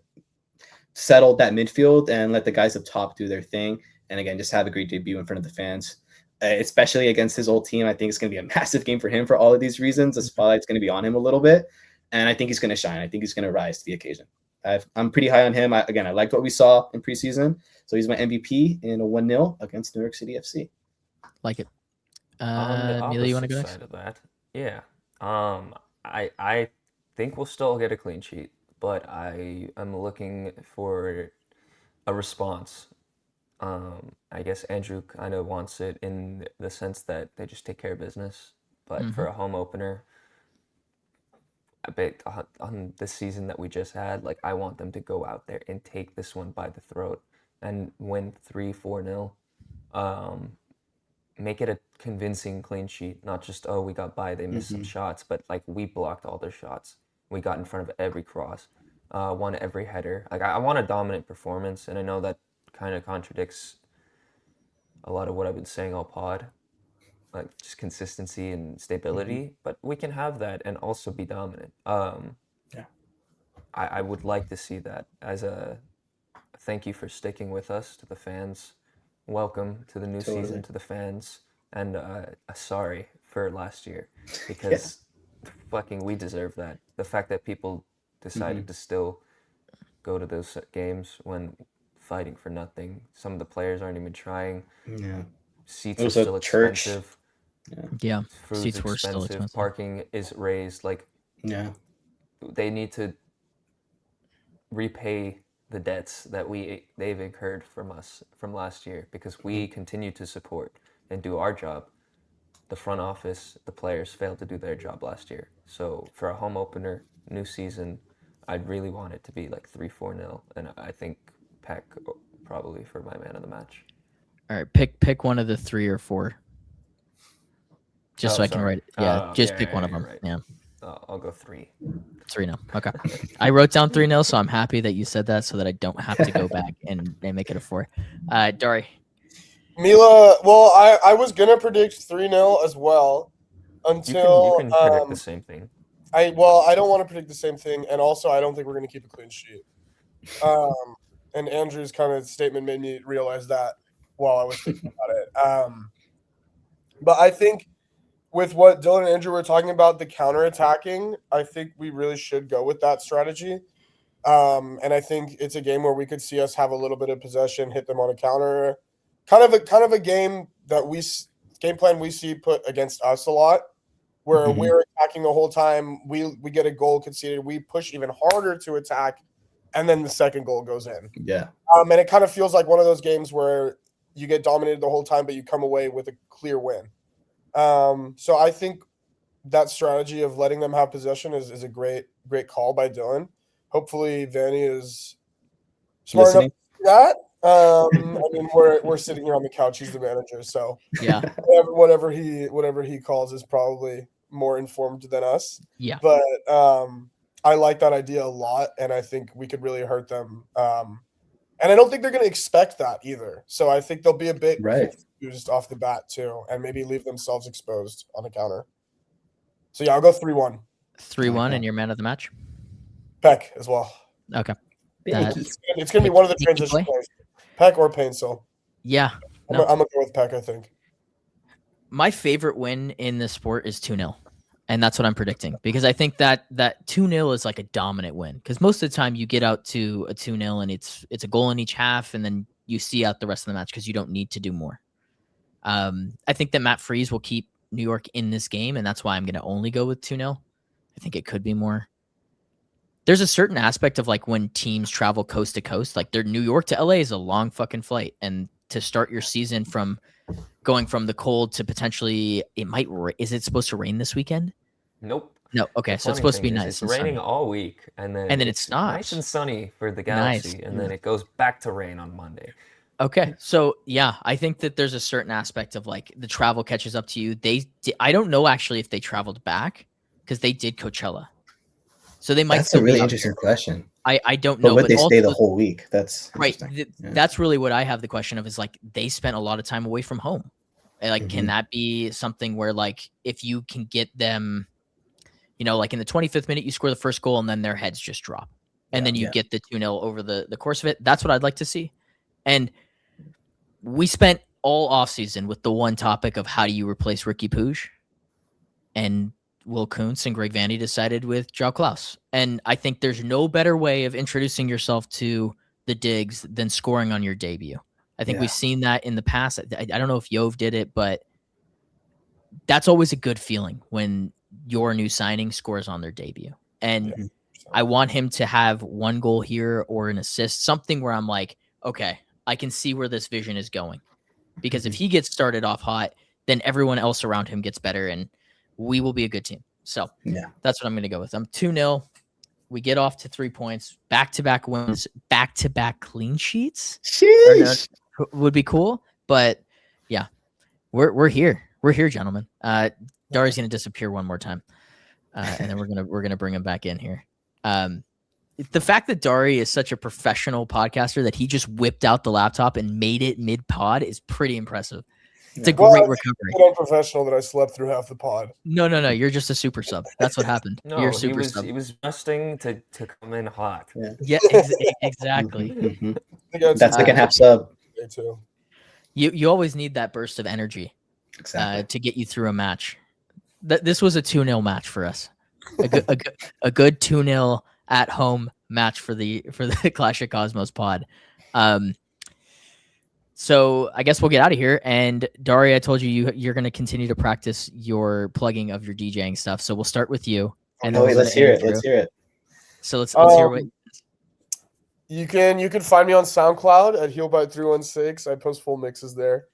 settle that midfield and let the guys up top do their thing. And again, just have a great debut in front of the fans. Especially against his old team. I think it's going to be a massive game for him for all of these reasons. The spotlight's going to be on him a little bit, and I think he's going to shine. I think he's going to rise to the occasion. I'm pretty high on him. I liked what we saw in preseason, so he's my MVP in a 1-0 against New York City FC. Like it. On the Mila, you want to opposite go next? side of that, yeah. I think we'll still get a clean sheet, but I am looking for a response. I guess Andrew kind of wants it in the sense that they just take care of business. But for a home opener, a bit on this season that we just had, like I want them to go out there and take this one by the throat and win 3-4-0. Make it a convincing clean sheet, not just, oh, we got by, they missed some shots, but like we blocked all their shots. We got in front of every cross, won every header. Like I want a dominant performance, and I know that kind of contradicts a lot of what I've been saying all pod, like just consistency and stability, but we can have that and also be dominant. Yeah. I would like to see that as a thank you for sticking with us to the fans. Welcome to the new season to the fans, and a sorry for last year, because fucking we deserve that. The fact that people decided to still go to those games when fighting for nothing. Some of the players aren't even trying. Yeah. Seats It are was a still church. expensive. Yeah, Food's seats were still expensive. expensive. Parking is raised. Like Yeah. they need to repay the debts that they've incurred from us from last year, because we continue to support and do our job. The front office, the players failed to do their job last year. So for a home opener, new season, I'd really want it to be like 3-4-0, and I think Peck probably for my man of the match. All right, pick one of the 3 or 4. Just so I can write it. Yeah, pick one of them. Right. Yeah. I'll go 3. 3-0. Okay. I wrote down 3-0, so I'm happy that you said that so that I don't have to go back and make it a 4. Dari. Mila, well, I was gonna predict 3-0 as well until you can predict the same thing. I don't want to predict the same thing, and also I don't think we're gonna keep a clean sheet. And Andrew's kind of statement made me realize that while I was thinking about it. But I think with what Dylan and Andrew were talking about, the counter-attacking, I think we really should go with that strategy. And I think it's a game where we could see us have a little bit of possession, hit them on a counter, kind of a game plan we see put against us a lot, where we're attacking the whole time. We get a goal conceded, we push even harder to attack, and then the second goal goes in. Yeah. And it kind of feels like one of those games where you get dominated the whole time, but you come away with a clear win. So I think that strategy of letting them have possession is a great call by Dylan. Hopefully Vanny is smart enough to do that. I mean, we're sitting here on the couch. He's the manager, so Yeah. whatever he calls is probably more informed than us. Yeah. But I like that idea a lot, and I think we could really hurt them. And I don't think they're going to expect that either. So I think they'll be a bit confused off the bat too, and maybe leave themselves exposed on a counter. So yeah, I'll go 3-1. 3-1, and your man of the match. Peck as well. Okay. It's going to be one of the transition plays. Peck or Painsil. Yeah. I'm going to go with Peck, I think. My favorite win in this sport is 2-0. And that's what I'm predicting, because I think that 2-0 is like a dominant win, because most of the time you get out to a 2-0 and it's a goal in each half, and then you see out the rest of the match because you don't need to do more. I think that Matt Freese will keep New York in this game, and that's why I'm going to only go with 2-0. I think it could be more. There's a certain aspect of like when teams travel coast to coast, like their New York to LA is a long fucking flight, and to start your season from going from the cold to potentially is it supposed to rain this weekend? Nope. No. Okay. So it's supposed to be nice. It's raining all week, and then it's not nice and sunny for the Galaxy, and then it goes back to rain on Monday. Okay. So yeah, I think that there's a certain aspect of like the travel catches up to you. I don't know actually if they traveled back, because they did Coachella. So they might. That's a really interesting question. I don't know. But would they stay the whole week? That's right. That's really what I have the question of, is like they spent a lot of time away from home. And like, can that be something where like if you can get them, like in the 25th minute you score the first goal and then their heads just drop, and then you get the 2-0 over the course of it? That's what I'd like to see. And we spent all offseason with the one topic of how do you replace Ricky Puig, and Will Kuntz and Greg Vanny decided with João Klaus. And I think there's no better way of introducing yourself to the digs than scoring on your debut. I think Yeah. we've seen that in the past. I don't know if Yov did it, but that's always a good feeling when your new signing scores on their debut. And Mhm. I want him to have one goal here or an assist, something where I'm like, okay, I can see where this vision is going. Because if he gets started off hot, then everyone else around him gets better and we will be a good team. So Yeah. that's what I'm going to go with. I'm 2-0. We get off to 3 points, back-to-back wins, back-to-back clean sheets. Or no, Sheesh. would be cool. But yeah, we're here. We're here, gentlemen. Dari's going to disappear one more time. And then we're gonna bring him back in here. The fact that Dari is such a professional podcaster that he just whipped out the laptop and made it mid-pod is pretty impressive. It's a Yeah. great recovery. It's unprofessional that I slept through half the pod. No. You're just a super sub. That's what happened. No, You're a he super was sub. he was resting to come in hot. Yeah, exactly. Mhm. I think I had That some second good half sub. day too. You always need that burst of energy Exactly. to get you through a match. This was a 2-0 match for us. A good 2-0 at home match for the Clash of Cosmos pod. So I guess we'll get out of here. And Dari, I told you're going to continue to practice your plugging of your DJing stuff. So we'll start with you, and then Oh, we'll wait, go let's to hear it. Andrew. Let's hear it. So let's hear what. You can find me on SoundCloud at HeelBite316. I post full mixes there.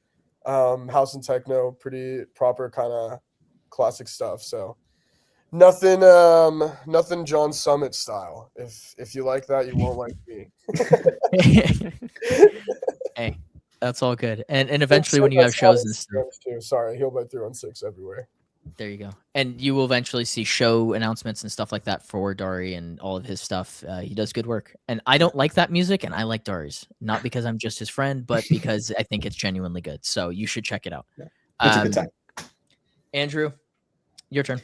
House and techno, pretty proper kind of classic stuff. So nothing John Summit style. If you like that, you won't like me. Hey, that's all good. And eventually, when you have shows and stuff, too. Sorry, HeelBite316 everywhere. there you go. And you will eventually see show announcements and stuff like that for Dari and all of his stuff. He does good work. And I don't like that music, and I like Dari's. Not because I'm just his friend, but because I think it's genuinely good. So you should check it out. It's a good time. Andrew, your turn.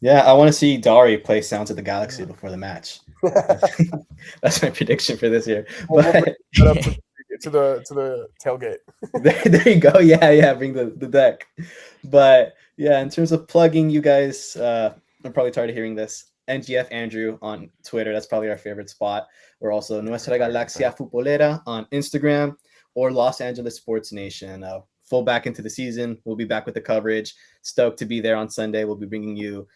Yeah, I want to see Dari play Sounds of the Galaxy before the match. That's my prediction for this year. We'll But bring that up to the tailgate. there you go. Yeah, bring the deck. But yeah, in terms of plugging, you guys, I'm probably tired of hearing this. NGF Andrew on Twitter. That's probably our favorite spot. We're also Nuestra Galaxia Futbolera on Instagram or Los Angeles Sports Nation. Full back into the season. We'll be back with the coverage. Stoked to be there on Sunday. We'll be bringing you,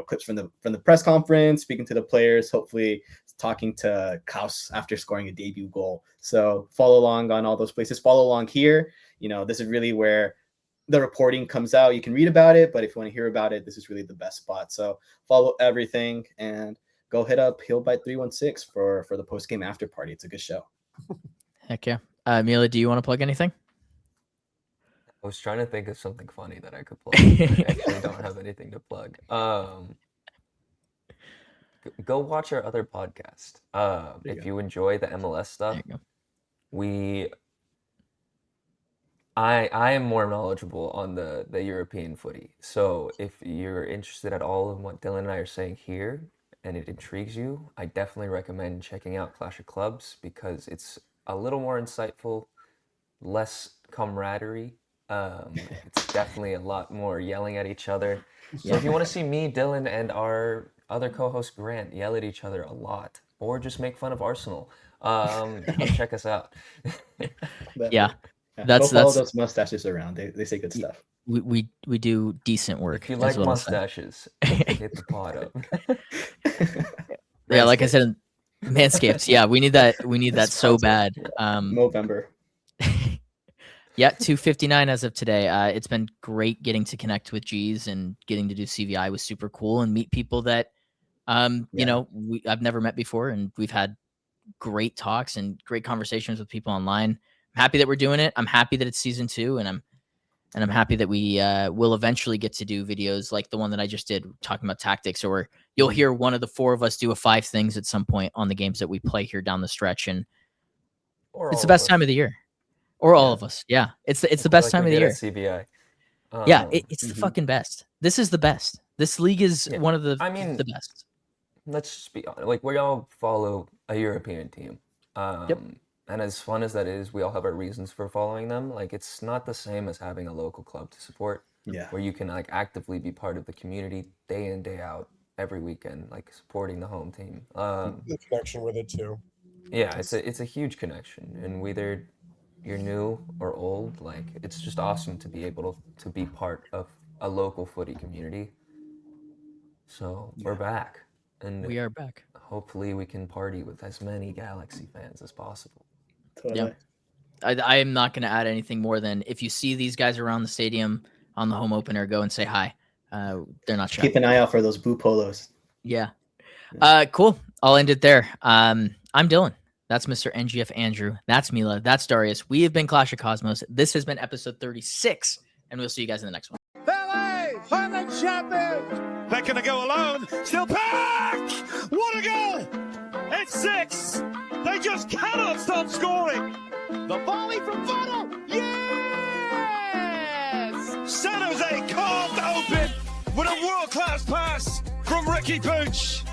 clips from the press conference, speaking to the players, hopefully talking to C.O.C. after scoring a debut goal. So follow along on all those places. Follow along here. This is really where the reporting comes out. You can read about it, but if you want to hear about it, this is really the best spot. So follow everything and go hit up HeelBite316 for the post-game after party. It's a good show. Heck yeah. Mila, do you want to plug anything? I was trying to think of something funny that I could plug. I actually don't have anything to plug. Go watch our other podcast. If you enjoy the MLS stuff, There you go. I am more knowledgeable on the European footy. So if you're interested at all in what Dylan and I are saying here and it intrigues you, I definitely recommend checking out Clash of Clubs because it's a little more insightful, less camaraderie. It's definitely a lot more yelling at each other. So if you want to see me, Dylan, and our other co-host Grant yell at each other a lot, or just make fun of Arsenal, come check us out. Yeah. Go follow those mustaches around. They say good stuff. We do decent work. If you like mustaches, hit the pod up. Yeah, like I said, Manscaped. Yeah, we need that. We need that so bad. November. Yeah, 259 as of today. It's been great getting to connect with G's and getting to do CVI was super cool and meet people that, I've never met before, and we've had great talks and great conversations with people online. I'm happy that we're doing it. I'm happy that it's season 2, and I'm happy that we will eventually get to do videos like the one that I just did talking about tactics, or you'll hear one of the 4 of us do a 5 things at some point on the games that we play here down the stretch, and it's the best time of the year. Or all of us. Yeah. It's the best time of the year. CVI. Yeah, it's the fucking best. This is the best. This league is one of the the best. Let's just be honest. Like, we all follow a European team. And as fun as that is, we all have our reasons for following them. Like, it's not the same as having a local club to support. Yeah. Where you can actively be part of the community day in, day out, every weekend, supporting the home team. The connection with it too. Yeah, it's a huge connection, and whether you're new or old, like it's just awesome to be able to be part of a local footy community. So we're back, and We are back. hopefully we can party with as many Galaxy fans as possible. Totally. I am not going to add anything more than if you see these guys around the stadium on the home opener, go and say hi. They're not shy. Keep an eye out for those blue polos. Yeah. Cool. I'll end it there. I'm Dylan. That's Mr. NGF Andrew. That's Mila. That's Darius. We have been Clash of Cosmos. This has been episode 36, and we'll see you guys in the next one. Highland champions! They're going to go alone. Still back! What a goal! It's 6. They just cannot stop scoring. The volley from Votto. Yes! San Jose carved open with a world-class pass from Ricky Pooch.